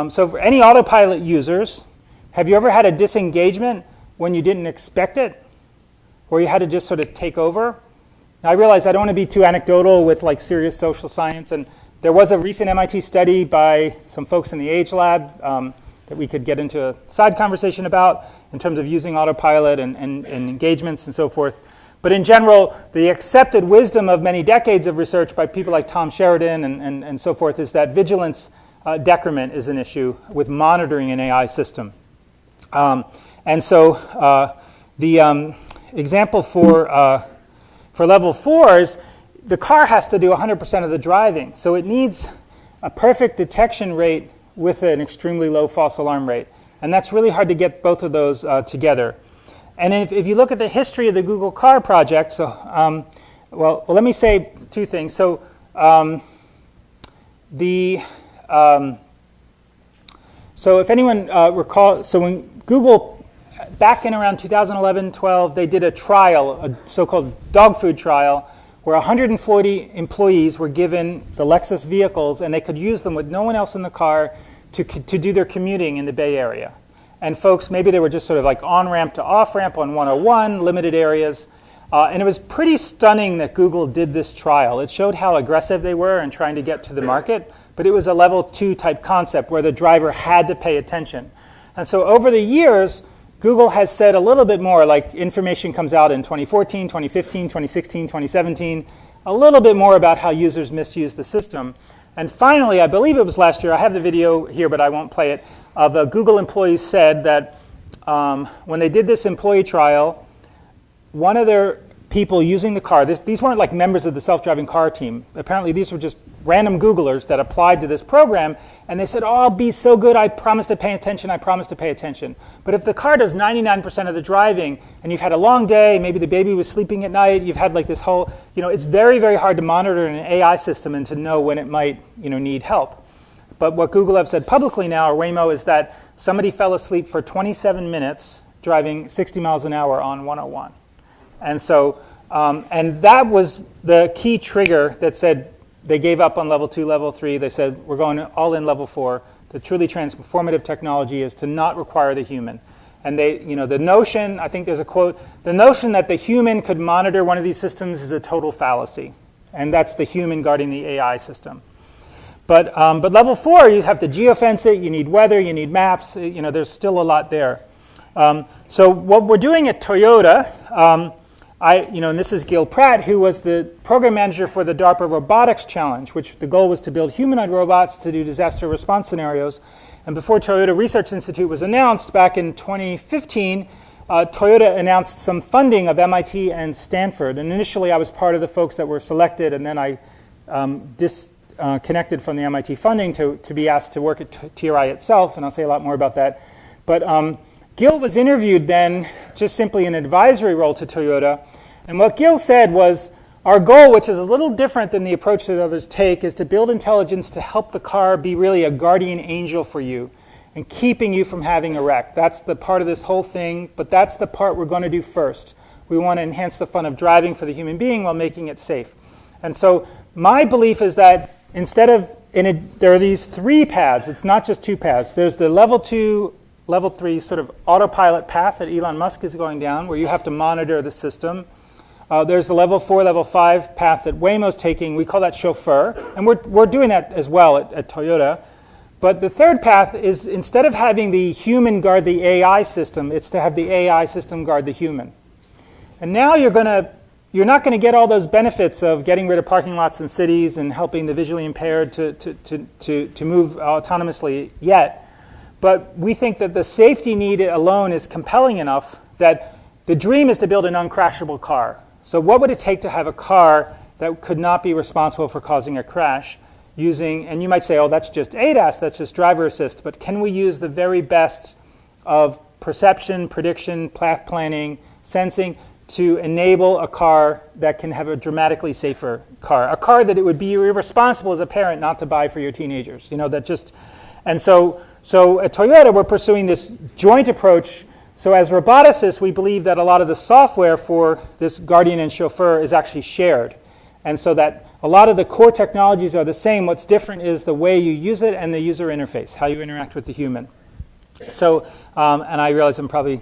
So for any autopilot users, have you ever had a disengagement when you didn't expect it, where you had to just sort of take over? Now, I realize I don't want to be too anecdotal with like serious social science, and there was a recent MIT study by some folks in the Age Lab that we could get into a side conversation about in terms of using autopilot and engagements and so forth. But in general, the accepted wisdom of many decades of research by people like Tom Sheridan and so forth is that vigilance decrement is an issue with monitoring an AI system. And so the example for level 4 is the car has to do 100% of the driving. So it needs a perfect detection rate with an extremely low false alarm rate. And that's really hard to get both of those together. And if you look at the history of the Google car project, so, well, let me say two things. So so if anyone recall, so when Google, back in around 2011-12, they did a trial, a so-called dog food trial, where 140 employees were given the Lexus vehicles, and they could use them with no one else in the car to do their commuting in the Bay Area. And folks, maybe they were just sort of like on-ramp to off-ramp on 101, limited areas. And it was pretty stunning that Google did this trial. It showed how aggressive they were in trying to get to the market, but it was a level 2 type concept where the driver had to pay attention. And so over the years, Google has said a little bit more, like information comes out in 2014, 2015, 2016, 2017, a little bit more about how users misuse the system. And finally, I believe it was last year, I have the video here, but I won't play it, of a Google employee said that when they did this employee trial, one of their people using the car, these weren't like members of the self-driving car team. Apparently, these were just random Googlers that applied to this program, and they said, oh, I'll be so good, I promise to pay attention, I promise to pay attention. But if the car does 99% of the driving, and you've had a long day, maybe the baby was sleeping at night, you've had like this whole, it's very, very hard to monitor an AI system and to know when it might, need help. But what Google have said publicly now, or Waymo, is that somebody fell asleep for 27 minutes driving 60 miles an hour on 101. And so, and that was the key trigger that said they gave up on level 2, level 3. They said, we're going all in level 4. The truly transformative technology is to not require the human. And they, the notion, I think there's a quote, the notion that the human could monitor one of these systems is a total fallacy. And that's the human guarding the AI system. But level 4, you have to geofence it, you need weather, you need maps, there's still a lot there. So what we're doing at Toyota, and this is Gil Pratt, who was the program manager for the DARPA Robotics Challenge, which the goal was to build humanoid robots to do disaster response scenarios. And before Toyota Research Institute was announced back in 2015, Toyota announced some funding of MIT and Stanford. And initially, I was part of the folks that were selected, and then I disconnected from the MIT funding to be asked to work at TRI itself, and I'll say a lot more about that. But Gil was interviewed then just simply in an advisory role to Toyota. And what Gil said was, our goal, which is a little different than the approach that others take, is to build intelligence to help the car be really a guardian angel for you and keeping you from having a wreck. That's the part of this whole thing, but that's the part we're going to do first. We want to enhance the fun of driving for the human being while making it safe. And so my belief is that instead of, there are these 3 paths. It's not just 2 paths. There's the level 2 level 3 sort of autopilot path that Elon Musk is going down, where you have to monitor the system. There's the level 4, level 5 path that Waymo's taking. We call that chauffeur, and we're doing that as well at Toyota. But the third path is, instead of having the human guard the AI system, it's to have the AI system guard the human. And now you're not going to get all those benefits of getting rid of parking lots in cities and helping the visually impaired to move autonomously yet. But we think that the safety need alone is compelling enough that the dream is to build an uncrashable car. So what would it take to have a car that could not be responsible for causing a crash using, and you might say, oh, that's just ADAS, that's just driver assist, but can we use the very best of perception, prediction, path planning, sensing to enable a car that can have a dramatically safer car, a car that it would be irresponsible as a parent not to buy for your teenagers, that just, and so at Toyota we're pursuing this joint approach. So as roboticists, we believe that a lot of the software for this guardian and chauffeur is actually shared. And so that a lot of the core technologies are the same. What's different is the way you use it and the user interface, how you interact with the human. So, and I realize I'm probably,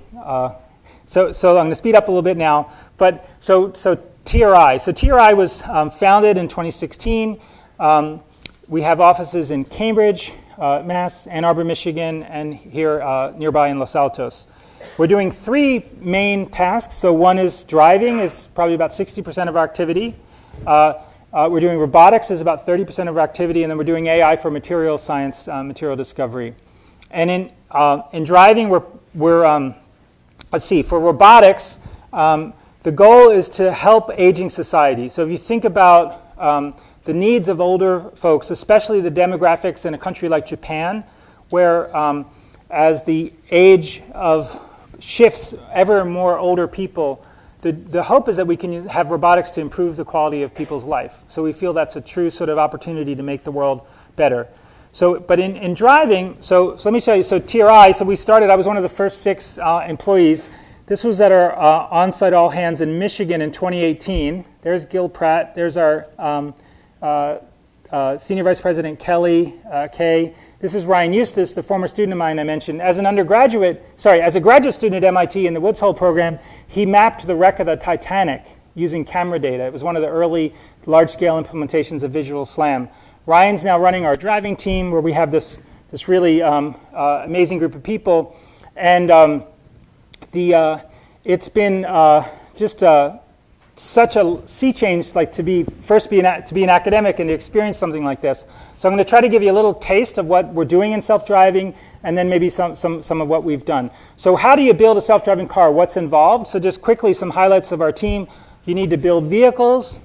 so I'm going to speed up a little bit now. But so TRI. So TRI was founded in 2016. We have offices in Cambridge, Mass, Ann Arbor, Michigan, and here nearby in Los Altos. We're doing 3 main tasks. So one is driving, is probably about 60% of our activity. We're doing robotics, is about 30% of our activity, and then we're doing AI for material science, material discovery. And in driving, we're let's see, for robotics, the goal is to help aging society. So if you think about the needs of older folks, especially the demographics in a country like Japan, where as the age of shifts ever more older people, the hope is that we can have robotics to improve the quality of people's life. So we feel that's a true sort of opportunity to make the world better. So, but in driving, so let me show you. So TRI, so we started, I was one of the first 6 employees. This was at our on-site all hands in Michigan in 2018. There's Gil Pratt. There's our Senior Vice President Kelly Kay. This is Ryan Eustace, the former student of mine I mentioned. As a graduate student at MIT in the Woods Hole program, he mapped the wreck of the Titanic using camera data. It was one of the early large-scale implementations of Visual SLAM. Ryan's now running our driving team, where we have this really amazing group of people, and it's been just such a sea change, like to be an academic and to experience something like this. So I'm going to try to give you a little taste of what we're doing in self-driving, and then maybe some of what we've done. So how do you build a self-driving car? What's involved? So just quickly, some highlights of our team. You need to build vehicles.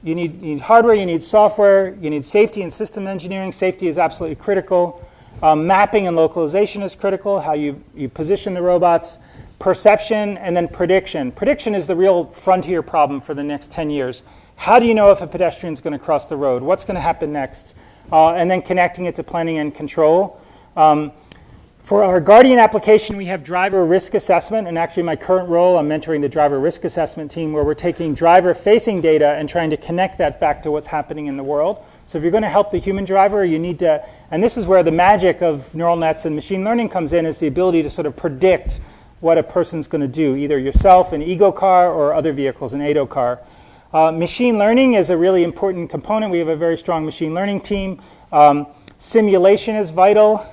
You need hardware, you need software, you need safety and system engineering. Safety is absolutely critical. Mapping and localization is critical, how you position the robots. Perception, and then prediction. Prediction is the real frontier problem for the next 10 years. How do you know if a pedestrian is going to cross the road? What's going to happen next? And then connecting it to planning and control. For our Guardian application, we have driver risk assessment, and actually my current role, I'm mentoring the driver risk assessment team, where we're taking driver-facing data and trying to connect that back to what's happening in the world. So if you're going to help the human driver, you need to, and this is where the magic of neural nets and machine learning comes in, is the ability to sort of predict what a person's going to do, either yourself, an ego car, or other vehicles, an ADO car. Machine learning is a really important component. We have a very strong machine learning team. Simulation is vital.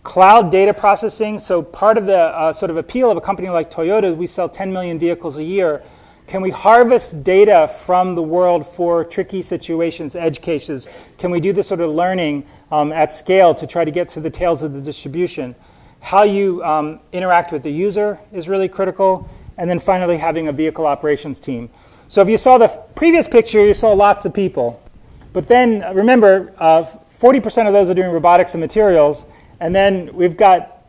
Cloud data processing. So part of the sort of appeal of a company like Toyota, we sell 10 million vehicles a year. Can we harvest data from the world for tricky situations, edge cases? Can we do this sort of learning at scale to try to get to the tails of the distribution? How you interact with the user is really critical. And then finally, having a vehicle operations team. So if you saw the previous picture, you saw lots of people. But then remember, 40% of those are doing robotics and materials. And then we've got,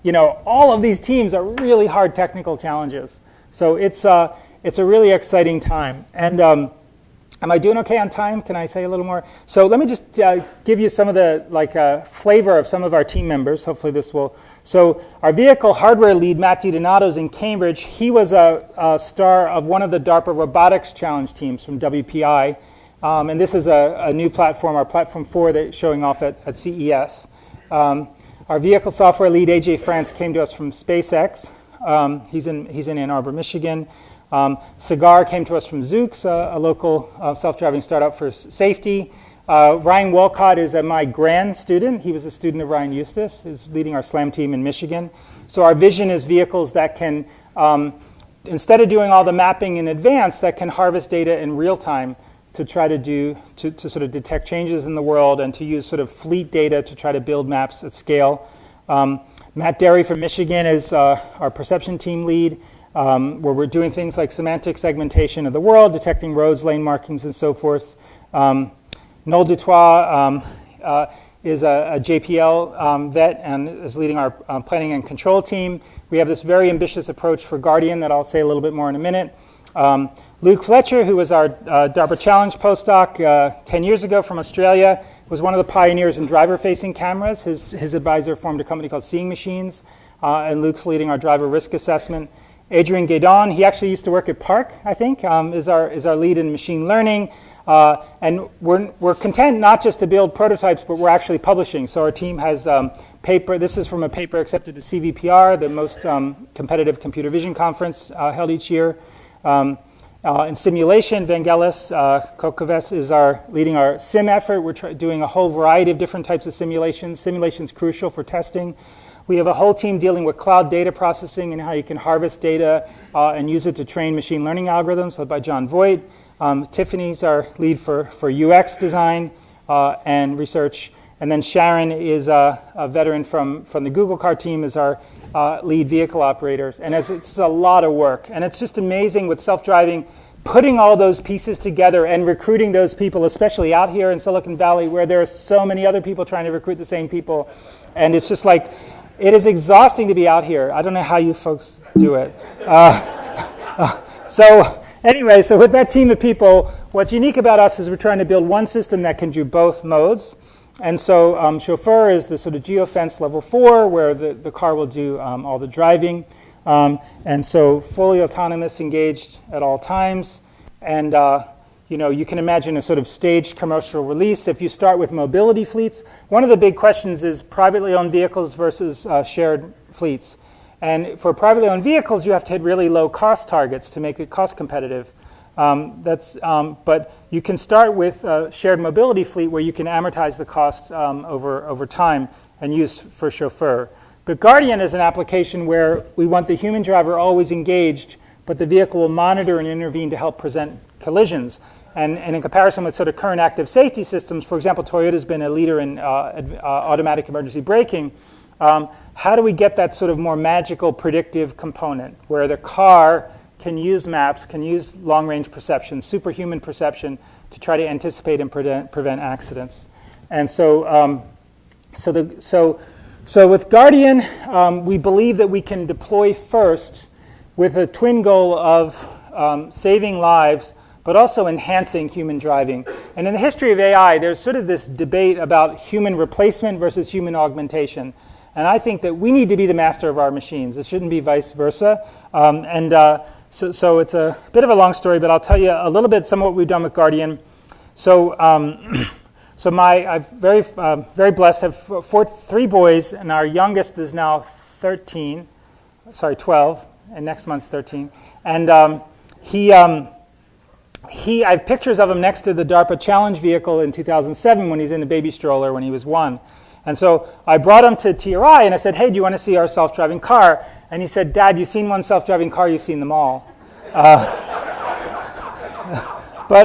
all of these teams are really hard technical challenges. So it's a really exciting time. And am I doing okay on time? Can I say a little more? So let me just give you some of the flavor of some of our team members. Hopefully this will. So our vehicle hardware lead, Matt DiDonato, is in Cambridge. He was a star of one of the DARPA robotics challenge teams from WPI. And this is a new platform, our platform 4, that's showing off at CES. Our vehicle software lead, AJ France, came to us from SpaceX. He's in Ann Arbor, Michigan. Cigar came to us from Zoox, a local self-driving startup for safety. Ryan Wolcott is my grand student. He was a student of Ryan Eustace. He's leading our SLAM team in Michigan. So our vision is vehicles that can, instead of doing all the mapping in advance, that can harvest data in real time to try to sort of detect changes in the world and to use sort of fleet data to try to build maps at scale. Matt Derry from Michigan is our perception team lead, where we're doing things like semantic segmentation of the world, detecting roads, lane markings, and so forth. Noel Dutois is a JPL vet and is leading our planning and control team. We have this very ambitious approach for Guardian that I'll say a little bit more in a minute. Luke Fletcher, who was our DARPA Challenge postdoc 10 years ago from Australia, was one of the pioneers in driver-facing cameras. His advisor formed a company called Seeing Machines, and Luke's leading our driver risk assessment. Adrian Gaydon, he actually used to work at Park, I think, is our lead in machine learning. And we're content not just to build prototypes, but we're actually publishing. So our team has paper. This is from a paper accepted to CVPR, the most competitive computer vision conference held each year. In simulation, Vangelis Kokoves is leading our sim effort. We're doing a whole variety of different types of simulations. Simulation's crucial for testing. We have a whole team dealing with cloud data processing and how you can harvest data and use it to train machine learning algorithms, led by John Voigt. Tiffany's our lead for UX design and research. And then Sharon is a veteran from the Google car team, is our lead vehicle operators. And it's a lot of work. And it's just amazing with self-driving, putting all those pieces together and recruiting those people, especially out here in Silicon Valley, where there are so many other people trying to recruit the same people. And it's just like, it is exhausting to be out here. I don't know how you folks do it. Anyway, so with that team of people, what's unique about us is we're trying to build one system that can do both modes. And so Chauffeur is the sort of geofence level 4, where the car will do all the driving. And so fully autonomous, engaged at all times. And you can imagine a sort of staged commercial release. If you start with mobility fleets, one of the big questions is privately owned vehicles versus shared fleets. And for privately owned vehicles, you have to hit really low cost targets to make it cost competitive. But you can start with a shared mobility fleet where you can amortize the cost over time and use for Chauffeur. But Guardian is an application where we want the human driver always engaged, but the vehicle will monitor and intervene to help prevent collisions. And in comparison with sort of current active safety systems, for example, Toyota's been a leader in automatic emergency braking. How do we get that sort of more magical predictive component where the car can use maps, can use long-range perception, superhuman perception to try to anticipate and prevent accidents? And so, so with Guardian, we believe that we can deploy first with a twin goal of saving lives, but also enhancing human driving. And in the history of AI, there's sort of this debate about human replacement versus human augmentation. And I think that we need to be the master of our machines. It shouldn't be vice versa. So it's a bit of a long story, but I'll tell you a little bit some of what we've done with Guardian. So, I'm very blessed to have three boys, and our youngest is now 12, and next month's 13. And I have pictures of him next to the DARPA Challenge vehicle in 2007 when he's in the baby stroller when he was 1. And so I brought him to TRI and I said, hey, do you want to see our self-driving car? And he said, Dad, you've seen one self-driving car, you've seen them all. But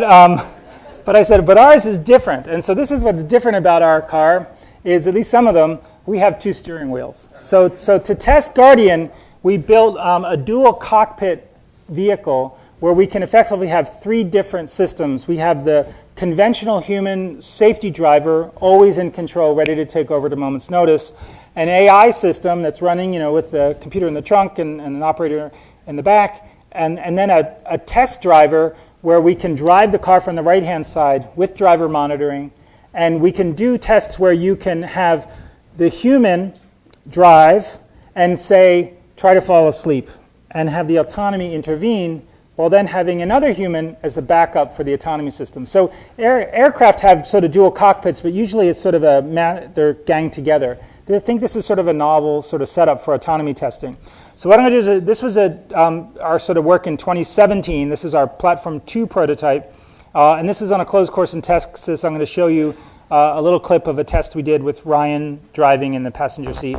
I said, but ours is different. And so this is what's different about our car, is at least some of them, we have 2 steering wheels. So to test Guardian, we built a dual cockpit vehicle where we can effectively have 3 different systems. We have the conventional human safety driver, always in control, ready to take over at a moment's notice. An AI system that's running, with the computer in the trunk and an operator in the back, and then a test driver where we can drive the car from the right-hand side with driver monitoring, and we can do tests where you can have the human drive and say, try to fall asleep, and have the autonomy intervene, while then having another human as the backup for the autonomy system. So aircraft have sort of dual cockpits, but usually it's sort of they're ganged together. I think this is sort of a novel sort of setup for autonomy testing. So what I'm going to do is, this was our sort of work in 2017. This is our Platform 2 prototype. And this is on a closed course in Texas. I'm going to show you a little clip of a test we did with Ryan driving in the passenger seat.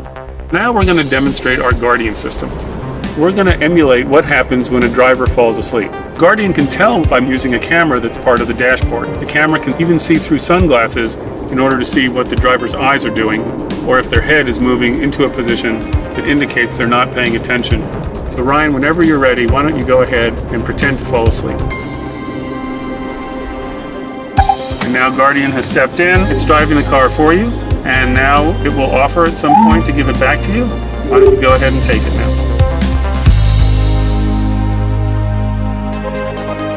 Now we're going to demonstrate our Guardian system. We're going to emulate what happens when a driver falls asleep. Guardian can tell by using a camera that's part of the dashboard. The camera can even see through sunglasses in order to see what the driver's eyes are doing, or if their head is moving into a position that indicates they're not paying attention. So Ryan, whenever you're ready, why don't you go ahead and pretend to fall asleep. And now Guardian has stepped in, it's driving the car for you, and now it will offer at some point to give it back to you. Why don't you go ahead and take it now.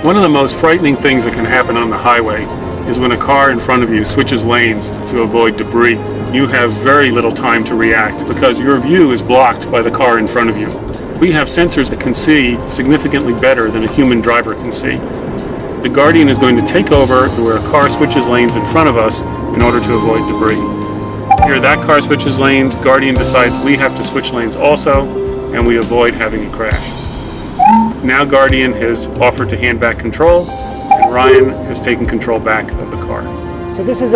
One of the most frightening things that can happen on the highway is when a car in front of you switches lanes to avoid debris. You have very little time to react because your view is blocked by the car in front of you. We have sensors that can see significantly better than a human driver can see. The Guardian is going to take over where a car switches lanes in front of us in order to avoid debris. Here that car switches lanes, Guardian decides we have to switch lanes also, and we avoid having a crash. Now Guardian has offered to hand back control, and Ryan has taken control back of the car. So this is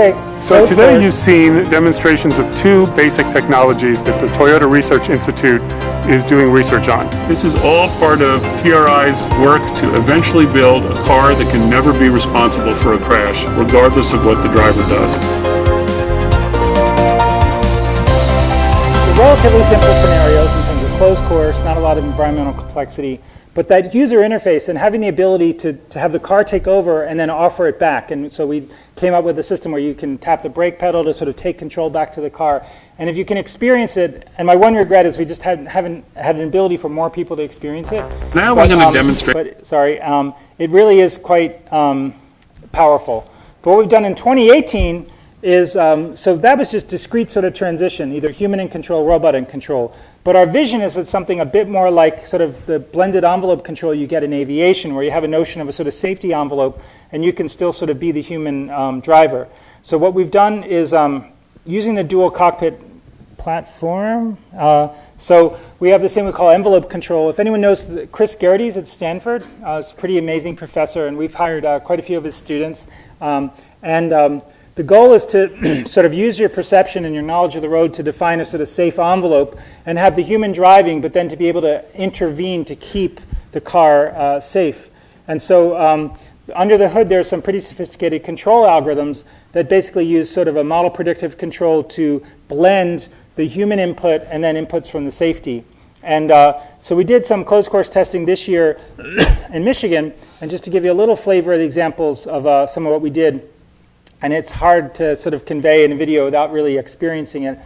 So today you've seen demonstrations of two basic technologies that the Toyota Research Institute is doing research on. This is all part of TRI's work to eventually build a car that can never be responsible for a crash, regardless of what the driver does. Relatively simple scenarios in terms of closed course, not a lot of environmental complexity, but that user interface and having the ability to have the car take over and then offer it back. And so we came up with a system where you can tap the brake pedal to sort of take control back to the car. And if you can experience it, and my one regret is we just haven't had an ability for more people to experience it. Now we're going to demonstrate. It really is quite powerful. But what we've done in 2018 is, so that was just discrete sort of transition, either human in control, robot in control. But our vision is that something a bit more like sort of the blended envelope control you get in aviation, where you have a notion of a sort of safety envelope, and you can still sort of be the human driver. So what we've done is using the dual cockpit platform. So we have this thing we call envelope control. If anyone knows Chris Garrity's at Stanford, he's a pretty amazing professor, and we've hired quite a few of his students. The goal is to sort of use your perception and your knowledge of the road to define a sort of safe envelope and have the human driving, but then to be able to intervene to keep the car safe. And so under the hood, there are some pretty sophisticated control algorithms that basically use sort of a model predictive control to blend the human input and then inputs from the safety. And so we did some closed course testing this year in Michigan, and just to give you a little flavor of the examples of some of what we did. And it's hard to sort of convey in a video without really experiencing it.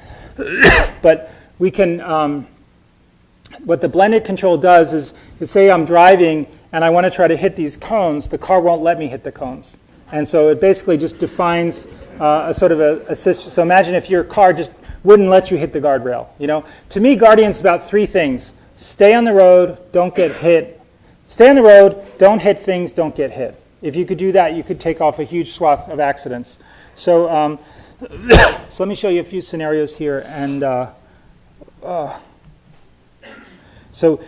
But we can, what the blended control does is say I'm driving and I want to try to hit these cones, the car won't let me hit the cones. And so it basically just defines a sort of a system. So imagine if your car just wouldn't let you hit the guardrail. You know, to me, Guardian's about three things: stay on the road, don't get hit. Stay on the road, don't hit things, don't get hit. If you could do that, you could take off a huge swath of accidents. So, so let me show you a few scenarios here. And so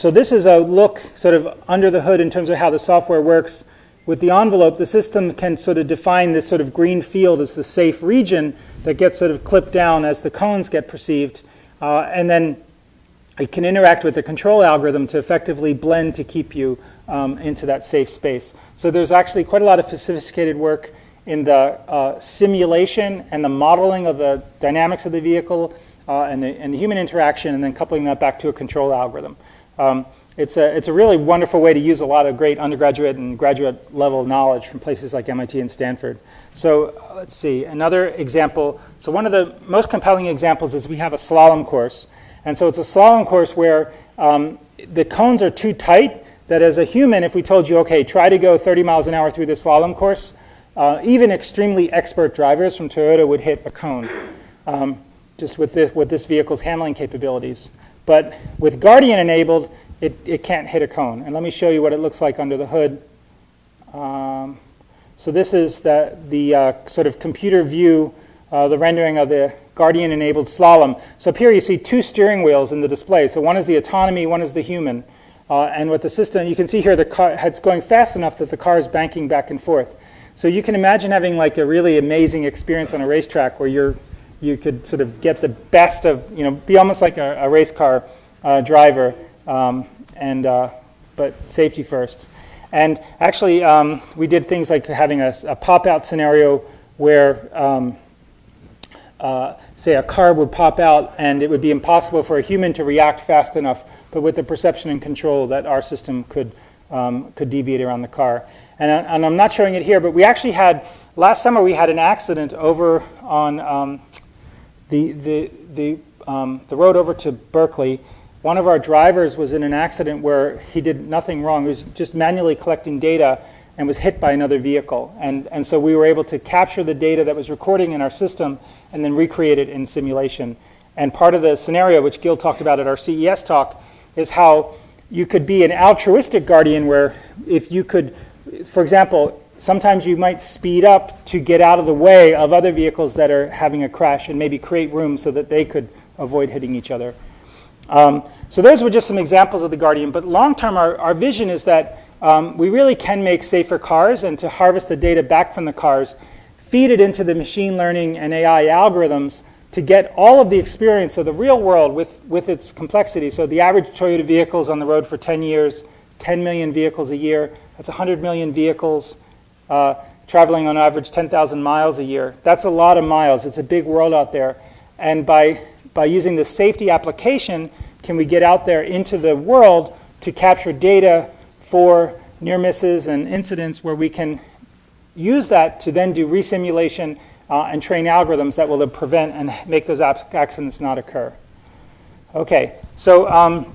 this is a look sort of under the hood in terms of how the software works. With the envelope, the system can sort of define this sort of green field as the safe region that gets sort of clipped down as the cones get perceived. And then it can interact with the control algorithm to effectively blend to keep you into that safe space. So there's actually quite a lot of sophisticated work in the simulation and the modeling of the dynamics of the vehicle and the human interaction, and then coupling that back to a control algorithm. It's a really wonderful way to use a lot of great undergraduate and graduate level knowledge from places like MIT and Stanford. So let's see, another example. So one of the most compelling examples is we have a slalom course. And so it's a slalom course where the cones are too tight, that as a human, if we told you, okay, try to go 30 miles an hour through the slalom course, even extremely expert drivers from Toyota would hit a cone, just with this vehicle's handling capabilities. But with Guardian enabled, it can't hit a cone. And let me show you what it looks like under the hood. So this is the sort of computer view the rendering of the Guardian-enabled slalom. So up here you see two steering wheels in the display. So one is the autonomy, one is the human. And with the system, you can see here the car, it's going fast enough that the car is banking back and forth. So you can imagine having like a really amazing experience on a racetrack where you could sort of get the best of, be almost like a race car driver, but safety first. And actually, we did things like having a pop-out scenario where, say, a car would pop out and it would be impossible for a human to react fast enough, but with the perception and control that our system could deviate around the car. And I'm not showing it here, but we actually had, last summer we had an accident over on the road over to Berkeley. One of our drivers was in an accident where he did nothing wrong. He was just manually collecting data and was hit by another vehicle. And so we were able to capture the data that was recording in our system and then recreate it in simulation. And part of the scenario, which Gil talked about at our CES talk, is how you could be an altruistic guardian where if you could, for example, sometimes you might speed up to get out of the way of other vehicles that are having a crash and maybe create room so that they could avoid hitting each other. So those were just some examples of the Guardian, but long term our vision is that we really can make safer cars, and to harvest the data back from the cars, feed it into the machine learning and AI algorithms to get all of the experience of the real world with its complexity. So the average Toyota vehicle is on the road for 10 years, 10 million vehicles a year. That's 100 million vehicles traveling on average 10,000 miles a year. That's a lot of miles. It's a big world out there. And by using the safety application, can we get out there into the world to capture data for near misses and incidents where we can use that to then do resimulation and train algorithms that will then prevent and make those accidents not occur. Okay, so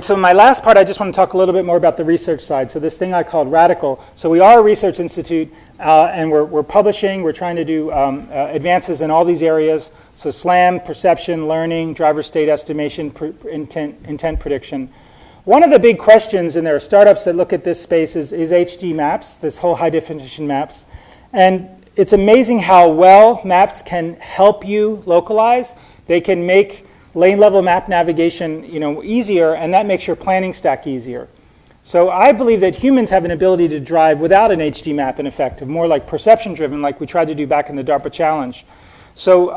so my last part, I just want to talk a little bit more about the research side. So this thing I called Radical. So we are a research institute, and we're publishing. We're trying to do advances in all these areas. So SLAM, perception, learning, driver state estimation, intent prediction. One of the big questions, and there are startups that look at this space, is HD maps, this whole high definition maps. And it's amazing how well maps can help you localize. They can make lane level map navigation easier, and that makes your planning stack easier. So I believe that humans have an ability to drive without an HD map in effect, more like perception driven, like we tried to do back in the DARPA challenge. So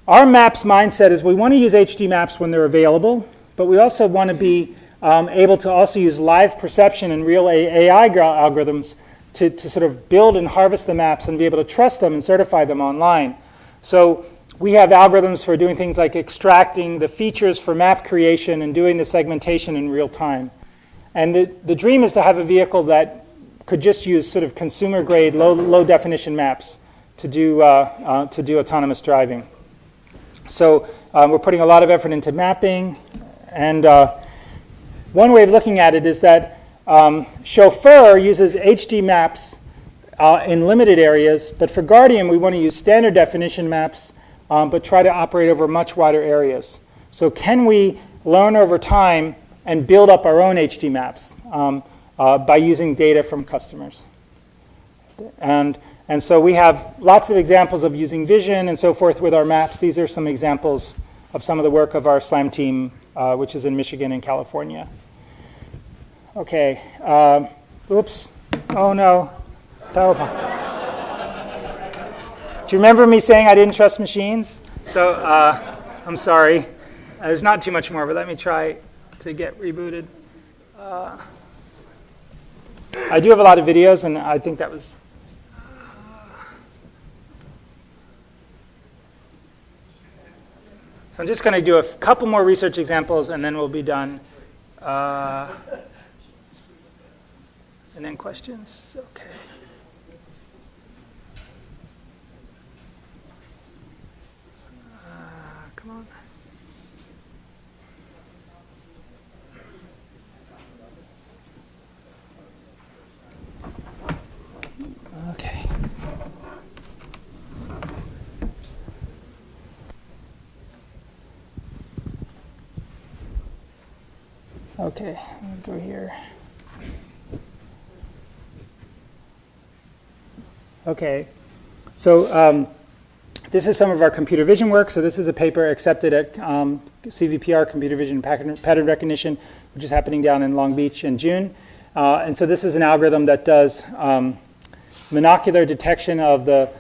our maps mindset is we want to use HD maps when they're available, but we also want to be able to also use live perception and real AI algorithms to sort of build and harvest the maps and be able to trust them and certify them online. So we have algorithms for doing things like extracting the features for map creation and doing the segmentation in real time. And the dream is to have a vehicle that could just use sort of consumer grade, low definition maps to do autonomous driving. So we're putting a lot of effort into mapping, and one way of looking at it is that Chauffeur uses HD maps in limited areas, but for Guardian we want to use standard definition maps, but try to operate over much wider areas. So can we learn over time and build up our own HD maps by using data from customers? And so we have lots of examples of using vision and so forth with our maps. These are some examples of some of the work of our SLAM team, which is in Michigan and California. Okay, oops, oh no, PowerPoint. Do you remember me saying I didn't trust machines? So I'm sorry. There's not too much more, but let me try to get rebooted. I do have a lot of videos, and I think that was... So I'm just going to do a couple more research examples, and then we'll be done. And then questions? Okay. Come on. Okay. Okay, I'm going to go here. Okay, so This is some of our computer vision work. So this is a paper accepted at CVPR, Computer Vision Pattern Recognition, which is happening down in Long Beach in June. And so this is an algorithm that does monocular detection of the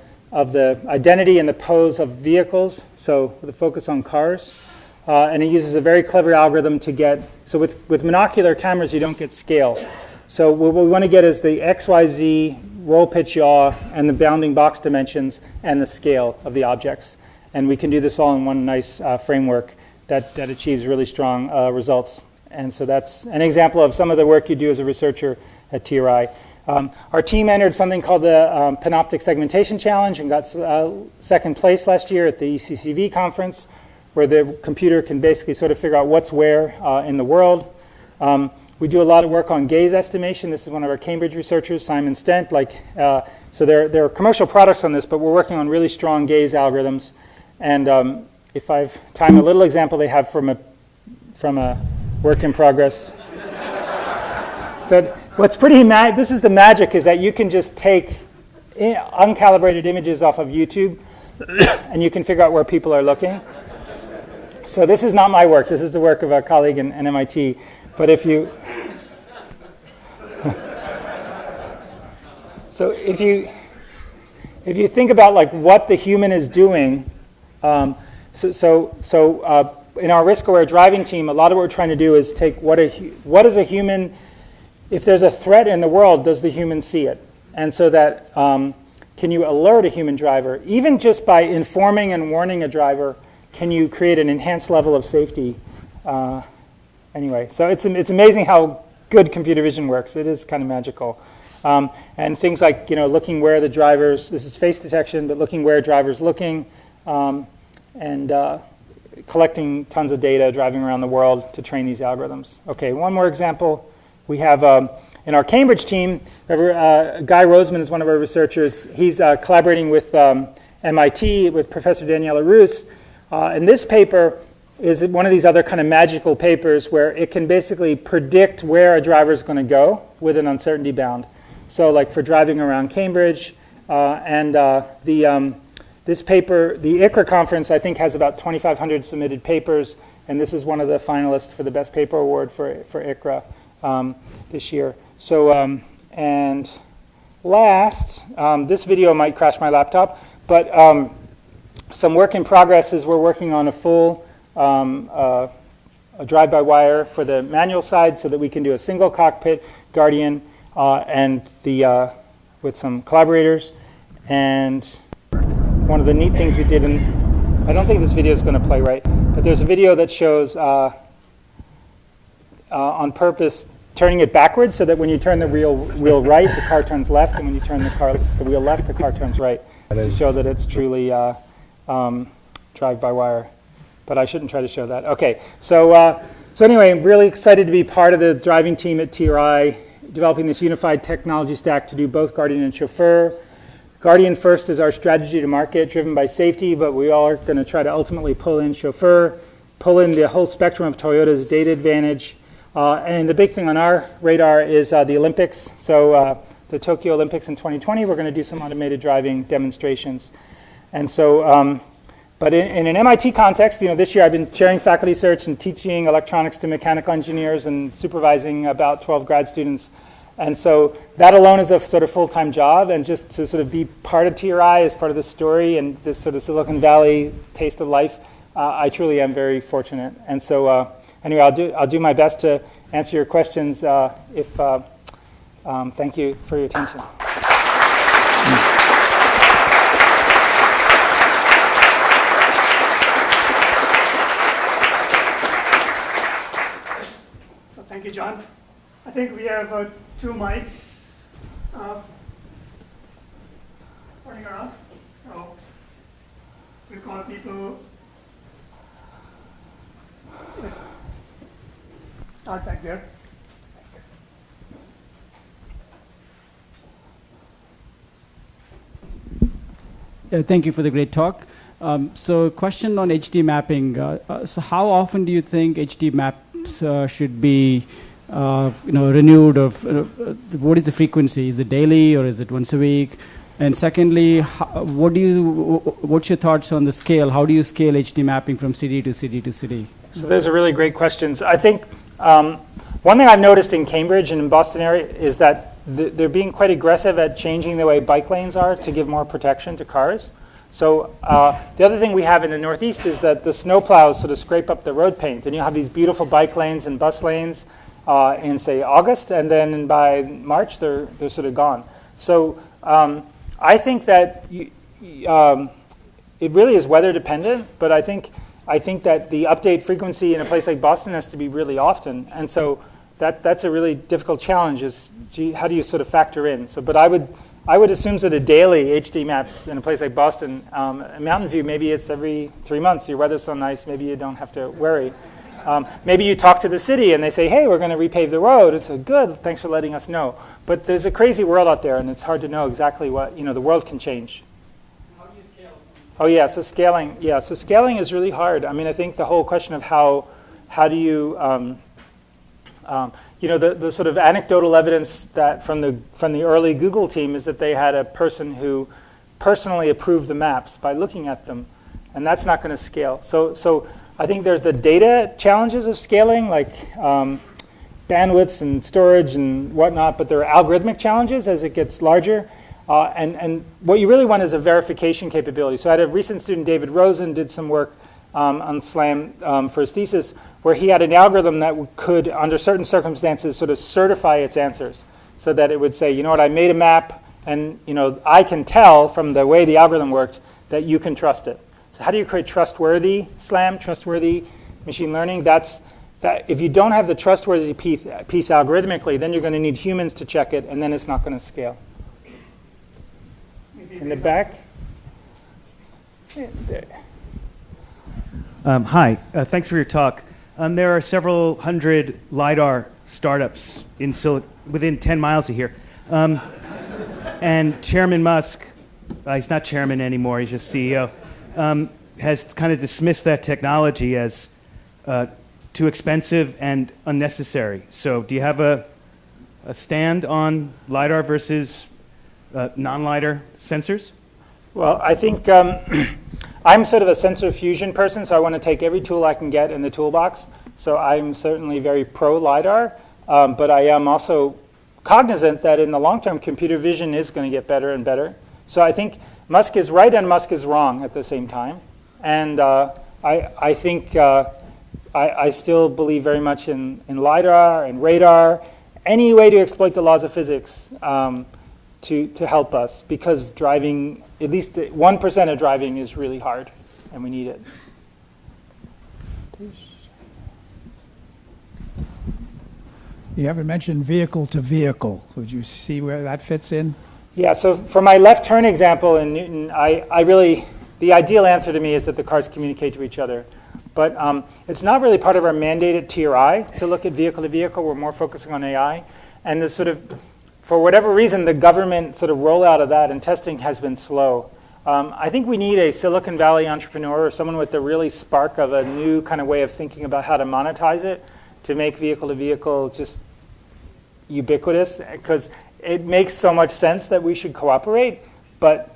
identity and the pose of vehicles, so with a focus on cars. And it uses a very clever algorithm to get, so with monocular cameras you don't get scale. So what we want to get is the XYZ, roll, pitch, yaw, and the bounding box dimensions and the scale of the objects. And we can do this all in one nice framework that achieves really strong results. And so that's an example of some of the work you do as a researcher at TRI. Our team entered something called the Panoptic Segmentation Challenge and got second place last year at the ECCV conference, where the computer can basically sort of figure out what's where in the world. We do a lot of work on gaze estimation. This is one of our Cambridge researchers, Simon Stent. So there are commercial products on this, but we're working on really strong gaze algorithms. And if I've time, a little example they have from a work in progress. That what's pretty this is the magic, is that you can just take uncalibrated images off of YouTube, and you can figure out where people are looking. So this is not my work. This is the work of a colleague in MIT. But if you so if you think about like what the human is doing, in our risk-aware driving team, a lot of what we're trying to do is take what is a human. If there's a threat in the world, does the human see it? And so that can you alert a human driver, even just by informing and warning a driver? Can you create an enhanced level of safety? Anyway, so it's amazing how good computer vision works. It is kind of magical. And things like, looking where the drivers, this is face detection, but looking where a driver's looking, and collecting tons of data, driving around the world to train these algorithms. Okay, one more example. We have, in our Cambridge team, Guy Roseman is one of our researchers. He's collaborating with MIT, with Professor Daniela Roos. And this paper is one of these other kind of magical papers where it can basically predict where a driver is going to go with an uncertainty bound. So like for driving around Cambridge, this paper, the ICRA conference, I think has about 2,500 submitted papers, and this is one of the finalists for the Best Paper Award for ICRA this year. So, and last, this video might crash my laptop, but some work in progress is we're working on a full a drive-by-wire for the manual side so that we can do a single cockpit Guardian and with some collaborators. And one of the neat things we did, and I don't think this video is going to play right, but there's a video that shows on purpose turning it backwards so that when you turn the wheel right, the car turns left, and when you turn the wheel left, the car turns right, to show that it's truly drive-by-wire. But I shouldn't try to show that. Okay, so anyway, I'm really excited to be part of the driving team at TRI, developing this unified technology stack to do both Guardian and Chauffeur. Guardian first is our strategy to market, driven by safety, but we all are going to try to ultimately pull in Chauffeur, pull in the whole spectrum of Toyota's data advantage. And the big thing on our radar is the Olympics. So the Tokyo Olympics in 2020, we're going to do some automated driving demonstrations. And so, but in an MIT context, this year I've been chairing faculty search and teaching electronics to mechanical engineers and supervising about 12 grad students. And so that alone is a sort of full-time job, and just to sort of be part of TRI as part of the story and this sort of Silicon Valley taste of life, I truly am very fortunate. And so anyway, I'll do my best to answer your questions. Thank you for your attention. So thank you, John. I think we have 2 mics running around. So we'll call people. Start back there. Thank you for the great talk. So question on HD mapping. So how often do you think HD maps should be renewed? Or what is the frequency? Is it daily or is it once a week? And secondly, what's your thoughts on the scale? How do you scale HD mapping from city to city to city? So those are really great questions. I think one thing I've noticed in Cambridge and in Boston area is that they're being quite aggressive at changing the way bike lanes are to give more protection to cars. So the other thing we have in the Northeast is that the snowplows sort of scrape up the road paint, and you have these beautiful bike lanes and bus lanes in, say, August, and then by March they're sort of gone. So I think that it really is weather dependent, but I think that the update frequency in a place like Boston has to be really often, and so that's a really difficult challenge. Is how do you sort of factor in? So, but I would assume that a daily HD maps in a place like Boston, Mountain View, maybe it's every 3 months. Your weather's so nice, maybe you don't have to worry. Maybe you talk to the city and they say, hey, we're going to repave the road. It's good, thanks for letting us know. But there's a crazy world out there, and it's hard to know exactly what, the world can change. How do you scale? Oh yeah, so scaling is really hard. I mean, I think the whole question of how do you, the sort of anecdotal evidence that from the early Google team is that they had a person who personally approved the maps by looking at them, and that's not going to scale. So I think there's the data challenges of scaling, like bandwidths and storage and whatnot, but there are algorithmic challenges as it gets larger. And what you really want is a verification capability. So I had a recent student, David Rosen, did some work on SLAM for his thesis, where he had an algorithm that could, under certain circumstances, sort of certify its answers, so that it would say, you know what, I made a map, and I can tell from the way the algorithm worked that you can trust it. So how do you create trustworthy SLAM, trustworthy machine learning? That if you don't have the trustworthy piece algorithmically, then you're going to need humans to check it, and then it's not going to scale. In the back. Hi, thanks for your talk. There are several hundred LiDAR startups within 10 miles of here. And Chairman Musk, he's not chairman anymore, he's just CEO, has kind of dismissed that technology as too expensive and unnecessary. So do you have a stand on LiDAR versus non-LiDAR sensors? Well, I think I'm sort of a sensor fusion person, so I want to take every tool I can get in the toolbox. So I'm certainly very pro-LiDAR, but I am also cognizant that in the long term, computer vision is going to get better and better. So I think Musk is right and Musk is wrong at the same time. And I think I still believe very much in LiDAR and radar, any way to exploit the laws of physics to help us, because driving, at least 1% of driving is really hard, and we need it. You haven't mentioned vehicle to vehicle. Would you see where that fits in? Yeah, so for my left turn example in Newton, I really, the ideal answer to me is that the cars communicate to each other. But it's not really part of our mandate at TRI to look at vehicle to vehicle. We're more focusing on AI. And the sort of, for whatever reason, the government sort of rollout of that and testing has been slow. I think we need a Silicon Valley entrepreneur or someone with the really spark of a new kind of way of thinking about how to monetize it to make vehicle to vehicle just ubiquitous, because it makes so much sense that we should cooperate. But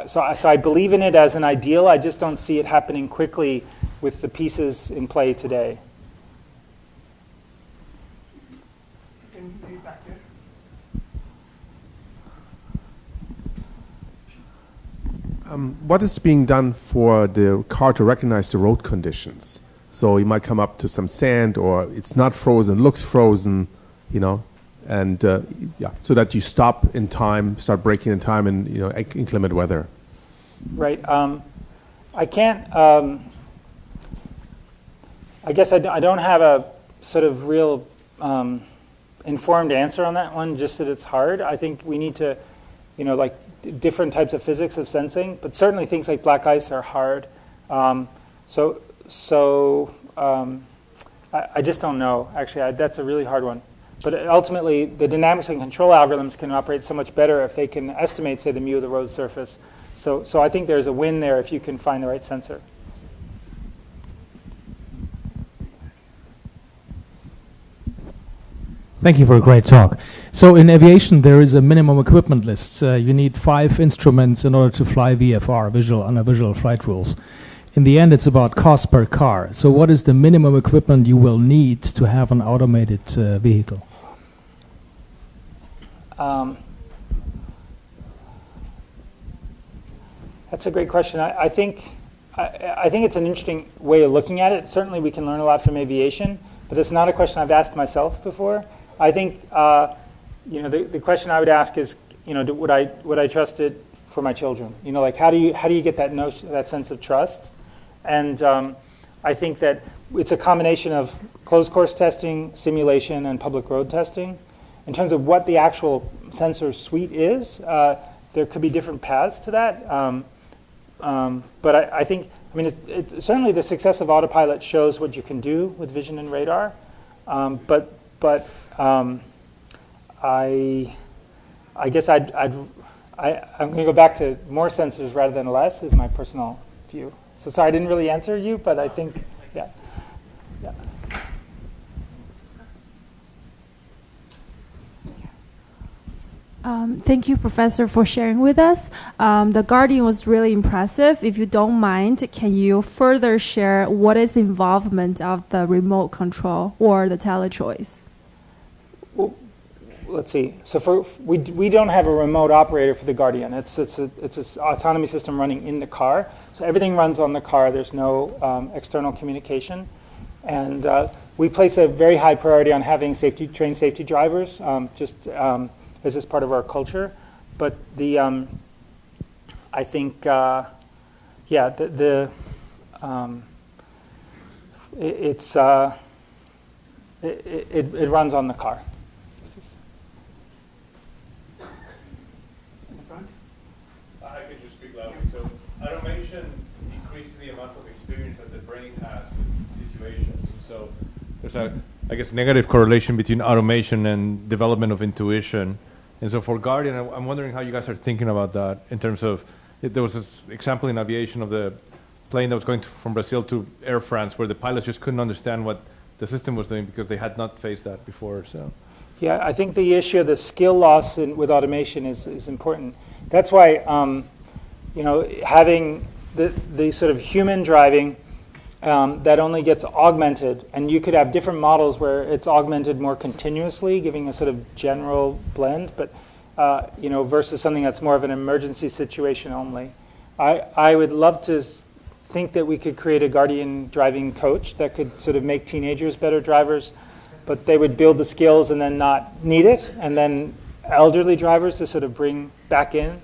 so I believe in it as an ideal. I just don't see it happening quickly with the pieces in play today. What is being done for the car to recognize the road conditions? So you might come up to some sand, or it's not frozen, looks frozen, and so that you stop in time, start braking in time in inclement weather. Right. I can't. I guess I don't have a sort of real informed answer on that one. Just that it's hard. I think we need to, like different types of physics of sensing, but certainly things like black ice are hard. I just don't know. Actually, that's a really hard one. But ultimately, the dynamics and control algorithms can operate so much better if they can estimate, say, the mu of the road surface. So I think there's a win there if you can find the right sensor. Thank you for a great talk. So in aviation, there is a minimum equipment list. You need 5 instruments in order to fly VFR, under visual flight rules. In the end, it's about cost per car. So what is the minimum equipment you will need to have an automated vehicle? That's a great question. I think it's an interesting way of looking at it. Certainly we can learn a lot from aviation, but it's not a question I've asked myself before. I think the question I would ask is, would I trust it for my children? Like how do you get that sense of trust? And I think that it's a combination of closed course testing, simulation, and public road testing. In terms of what the actual sensor suite is, there could be different paths to that. But I think, certainly the success of autopilot shows what you can do with vision and radar. But I guess I'm going to go back to more sensors rather than less is my personal view. So sorry, I didn't really answer you, but I think, yeah. Thank you, Professor, for sharing with us. The Guardian was really impressive. If you don't mind, can you further share what is the involvement of the remote control or the telechoice? Well, let's see. So we don't have a remote operator for the Guardian. It's an autonomy system running in the car. So everything runs on the car. There's no external communication. And we place a very high priority on having trained safety drivers, as is part of our culture. But I think, it runs on the car. I can just speak loudly. So automation increases the amount of experience that the brain has with situations. So there's I guess, negative correlation between automation and development of intuition. And so for Guardian, I'm wondering how you guys are thinking about that in terms of, there was this example in aviation of the plane that was going from Brazil to Air France where the pilots just couldn't understand what the system was doing because they had not faced that before. So, yeah, I think the issue of the skill loss with automation is important. That's why, having the sort of human driving that only gets augmented, and you could have different models where it's augmented more continuously, giving a sort of general blend, but versus something that's more of an emergency situation only. I would love to think that we could create a Guardian driving coach that could sort of make teenagers better drivers, but they would build the skills and then not need it, and then elderly drivers to sort of bring back in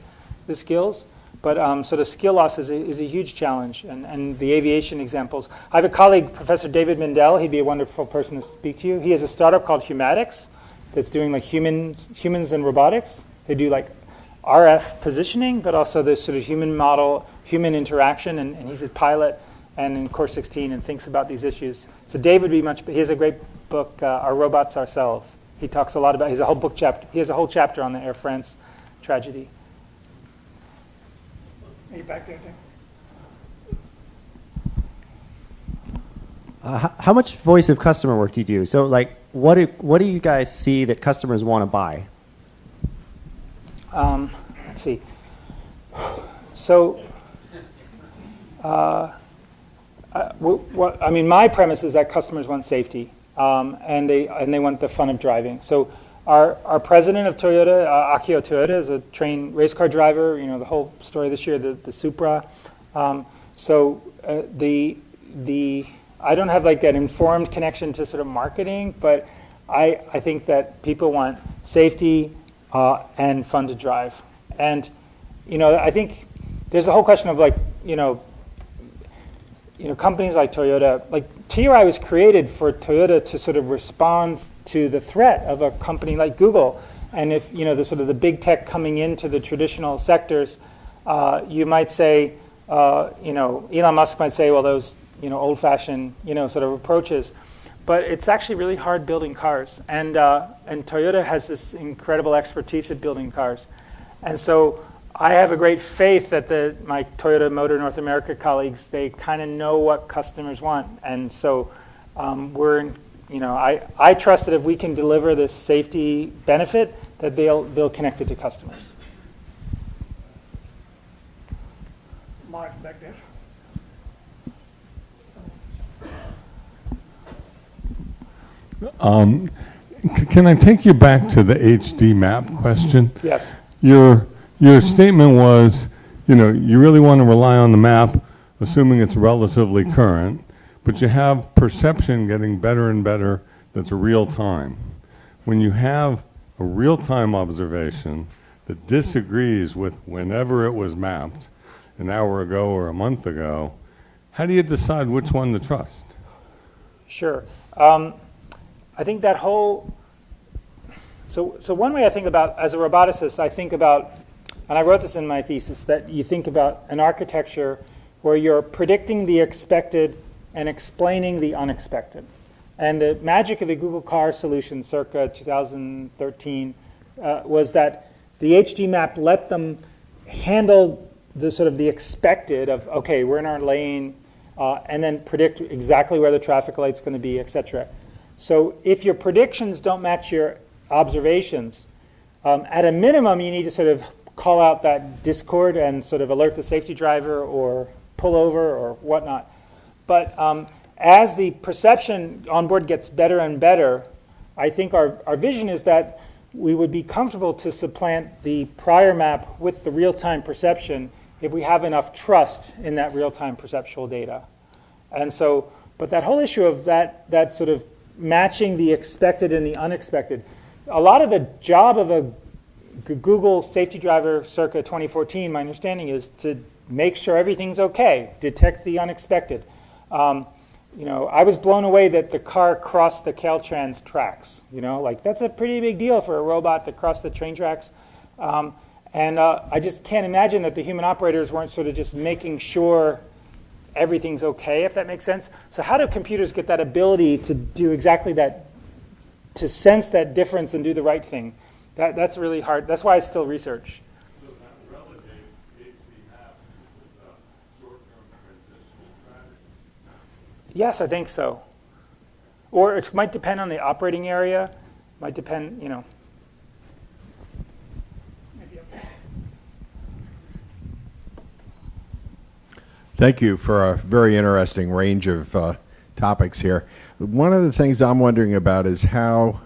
the skills. But sort of skill loss is a huge challenge, and the aviation examples. I have a colleague, Professor David Mindell. He'd be a wonderful person to speak to you. He has a startup called Humatics that's doing like humans and robotics. They do like RF positioning, but also this sort of human model, human interaction, and he's a pilot and in Course 16 and thinks about these issues. So Dave would be he has a great book, Our Robots Ourselves. He talks a lot about, he has a whole chapter on the Air France tragedy. Are you back there, Tim? How much voice of customer work do you do? So, like, what do you guys see that customers want to buy? Let's see. So, my premise is that customers want safety, and they want the fun of driving. So, our president of Toyota, Akio Toyota, is a trained race car driver. The whole story this year, the Supra. I don't have like that informed connection to sort of marketing, but I think that people want safety and fun to drive. And I think there's a whole question of like companies like Toyota, like TRI was created for Toyota to sort of respond to the threat of a company like Google. And if, the sort of the big tech coming into the traditional sectors, you might say, Elon Musk might say, well, those, old-fashioned, sort of approaches. But it's actually really hard building cars. And Toyota has this incredible expertise at building cars. And so I have a great faith that my Toyota Motor North America colleagues, they kind of know what customers want. And so we're I trust that if we can deliver this safety benefit, that they'll connect it to customers. Mark, back there. Can I take you back to the HD map question? Yes. Your statement was, you really want to rely on the map, assuming it's relatively current, but you have perception getting better and better that's real time. When you have a real-time observation that disagrees with whenever it was mapped, an hour ago or a month ago, how do you decide which one to trust? Sure. I think that whole, so one way I think about, as a roboticist, I think about, and I wrote this in my thesis, that you think about an architecture where you're predicting the expected and explaining the unexpected. And the magic of the Google car solution circa 2013 was that the HD map let them handle the sort of the expected of, okay, we're in our lane, and then predict exactly where the traffic light's going to be, et cetera. So if your predictions don't match your observations, at a minimum, you need to sort of call out that discord and sort of alert the safety driver or pull over or whatnot. But as the perception on board gets better and better, I think our vision is that we would be comfortable to supplant the prior map with the real-time perception if we have enough trust in that real-time perceptual data. And so, but that whole issue of that sort of matching the expected and the unexpected, a lot of the job of a Google safety driver circa 2014, my understanding is to make sure everything's okay, detect the unexpected. I was blown away that the car crossed the Caltrans tracks. That's a pretty big deal for a robot to cross the train tracks. And I just can't imagine that the human operators weren't sort of just making sure everything's okay, if that makes sense. So how do computers get that ability to do exactly that, to sense that difference and do the right thing? That's really hard. That's why it's still research. So that relegates HD maps to the short-term transitional strategy. Yes, I think so. Or it might depend on the operating area. Might depend, Thank you for a very interesting range of topics here. One of the things I'm wondering about is how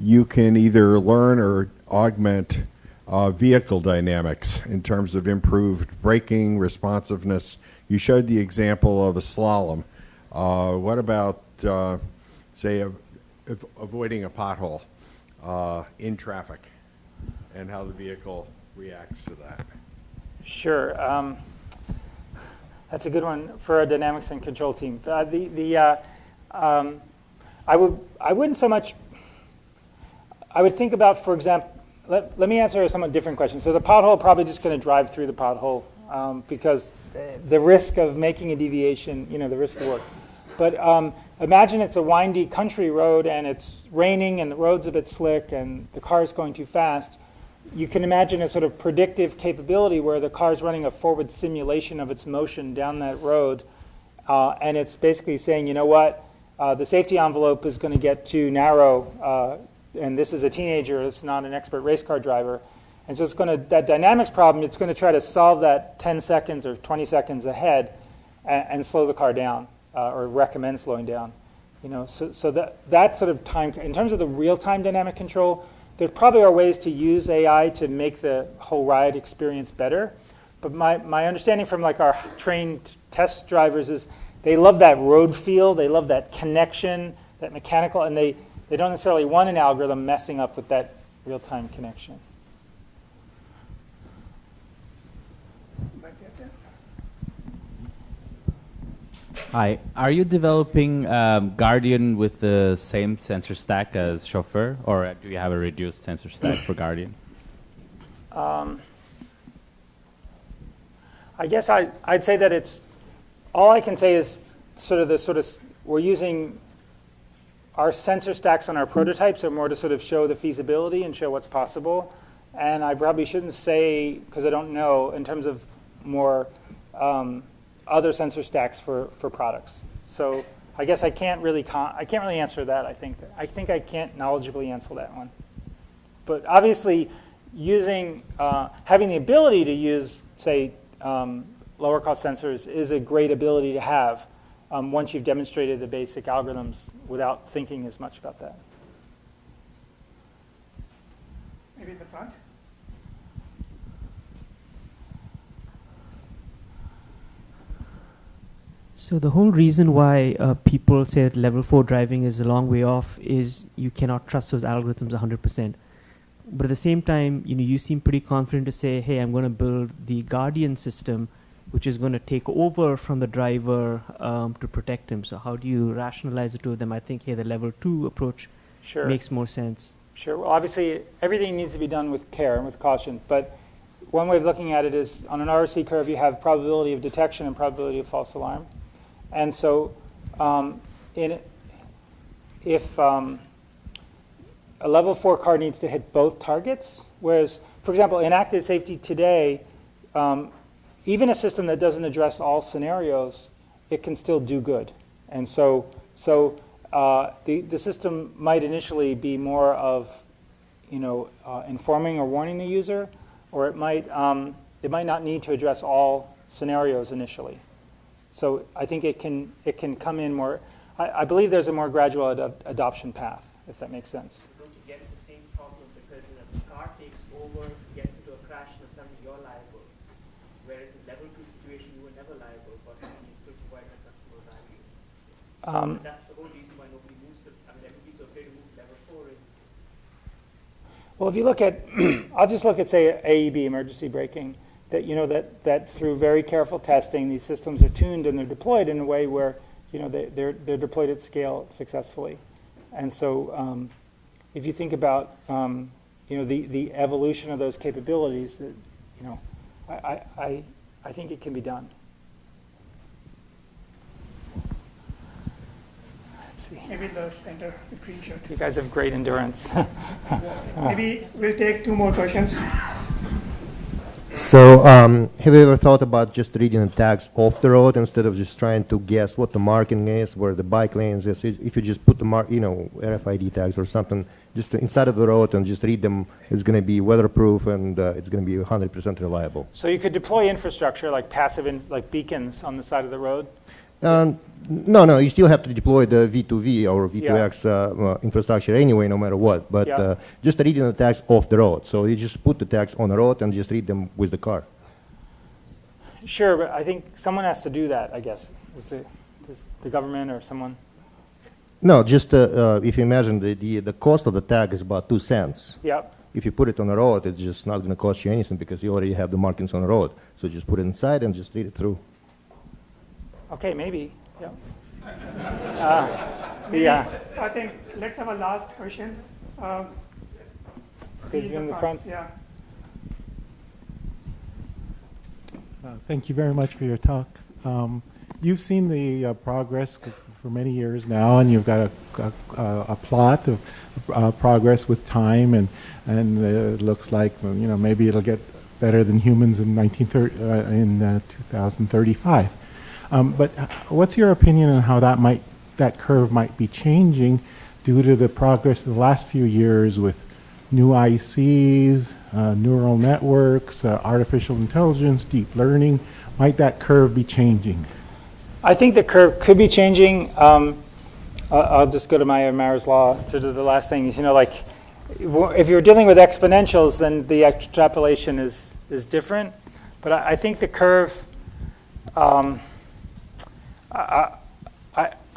you can either learn or augment vehicle dynamics in terms of improved braking, responsiveness. You showed the example of a slalom. What about, say, avoiding a pothole in traffic and how the vehicle reacts to that? Sure. That's a good one for a dynamics and control team. I wouldn't so much. I would think about, for example, let me answer a somewhat different question. So the pothole, probably just going to drive through the pothole because the risk of making a deviation, the risk of work. But imagine it's a windy country road and it's raining and the road's a bit slick and the car's going too fast. You can imagine a sort of predictive capability where the car's running a forward simulation of its motion down that road, and it's basically saying, you know what, the safety envelope is going to get too narrow, and this is a teenager, it's not an expert race car driver. And so it's going to, that dynamics problem, it's going to try to solve that 10 seconds or 20 seconds ahead and slow the car down, or recommend slowing down. So that sort of time, in terms of the real-time dynamic control, there probably are ways to use AI to make the whole ride experience better. But my understanding from our trained test drivers is they love that road feel, they love that connection, that mechanical, and they don't necessarily want an algorithm messing up with that real-time connection. Hi, are you developing Guardian with the same sensor stack as Chauffeur, or do you have a reduced sensor stack for Guardian? I guess I'd say that it's, all I can say is we're using our sensor stacks on our prototypes are more to sort of show the feasibility and show what's possible. And I probably shouldn't say, because I don't know, in terms of more other sensor stacks for products. So I guess I can't really answer that. I think I can't knowledgeably answer that one. But obviously, having the ability to use, say, lower cost sensors is a great ability to have once you've demonstrated the basic algorithms without thinking as much about that. Maybe in the front. So the whole reason why people say that level 4 driving is a long way off is you cannot trust those algorithms 100%. But at the same time, you seem pretty confident to say, hey, I'm going to build the Guardian system, which is going to take over from the driver to protect him. So how do you rationalize the two of them? I think, hey, the level 2 approach makes more sense. Sure. Well, obviously, everything needs to be done with care and with caution. But one way of looking at it is on an ROC curve, you have probability of detection and probability of false alarm. And so if a level 4 car needs to hit both targets, whereas, for example, in active safety today, even a system that doesn't address all scenarios, it can still do good. And so the system might initially be more of informing or warning the user, or it might not need to address all scenarios initially. So I think it can come in more. I believe there's a more gradual adoption path, if that makes sense. Don't you get the same problem because the car takes over, gets into a crash, and suddenly you're liable. Whereas in level 2 situation, you were never liable, but you still provide the customer value. That's the whole reason why nobody moves to. Everybody's so afraid to move to level 4 is. Well, if you look at, I'll just look at, say, AEB, emergency braking. That through very careful testing, these systems are tuned and they're deployed in a way where they're deployed at scale successfully. And so if you think about the evolution of those capabilities, I think it can be done. Let's see. Maybe the center, the green shirt. You guys have great endurance. Maybe we'll take 2 more questions. So have you ever thought about just reading the tags off the road instead of just trying to guess what the marking is, where the bike lanes is? If you just put the RFID tags or something just inside of the road and just read them, it's going to be weatherproof and it's going to be 100% reliable. So you could deploy infrastructure like like beacons on the side of the road? No, you still have to deploy the V2V or V2X infrastructure anyway, no matter what. But just reading the tags off the road. So you just put the tags on the road and just read them with the car. Sure, but I think someone has to do that, I guess. Is the government or someone? No, just if you imagine the cost of the tag is about 2 cents. Yep. If you put it on the road, it's just not going to cost you anything because you already have the markings on the road. So just put it inside and just read it through. Okay, maybe. Yeah. So I think let's have a last question. In the front. Yeah. Thank you very much for your talk. You've seen the progress for many years now, and you've got a plot of progress with time, and it looks like maybe it'll get better than humans in 2035. But what's your opinion on how that curve might be changing due to the progress of the last few years with new ICs, neural networks, artificial intelligence, deep learning? Might that curve be changing? I think the curve could be changing. I'll just go to Meyer's law to the last thing. Is, if you're dealing with exponentials, then the extrapolation is different. But I think the curve.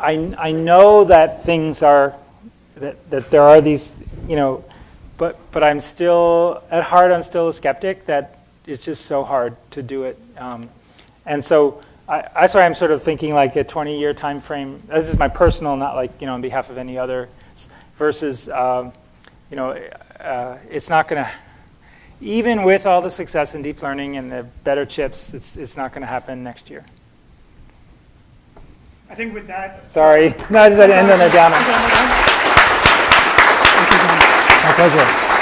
I know that things are that there are these, but I'm still at heart I'm still a skeptic that it's just so hard to do it, and so that's why I'm sort of thinking like a 20-year time frame. This is my personal, not like on behalf of any other. Versus, it's not going to, even with all the success in deep learning and the better chips, it's not going to happen next year. I think with that. Sorry. No, I just had to end on a downer. Thank you, John. My pleasure.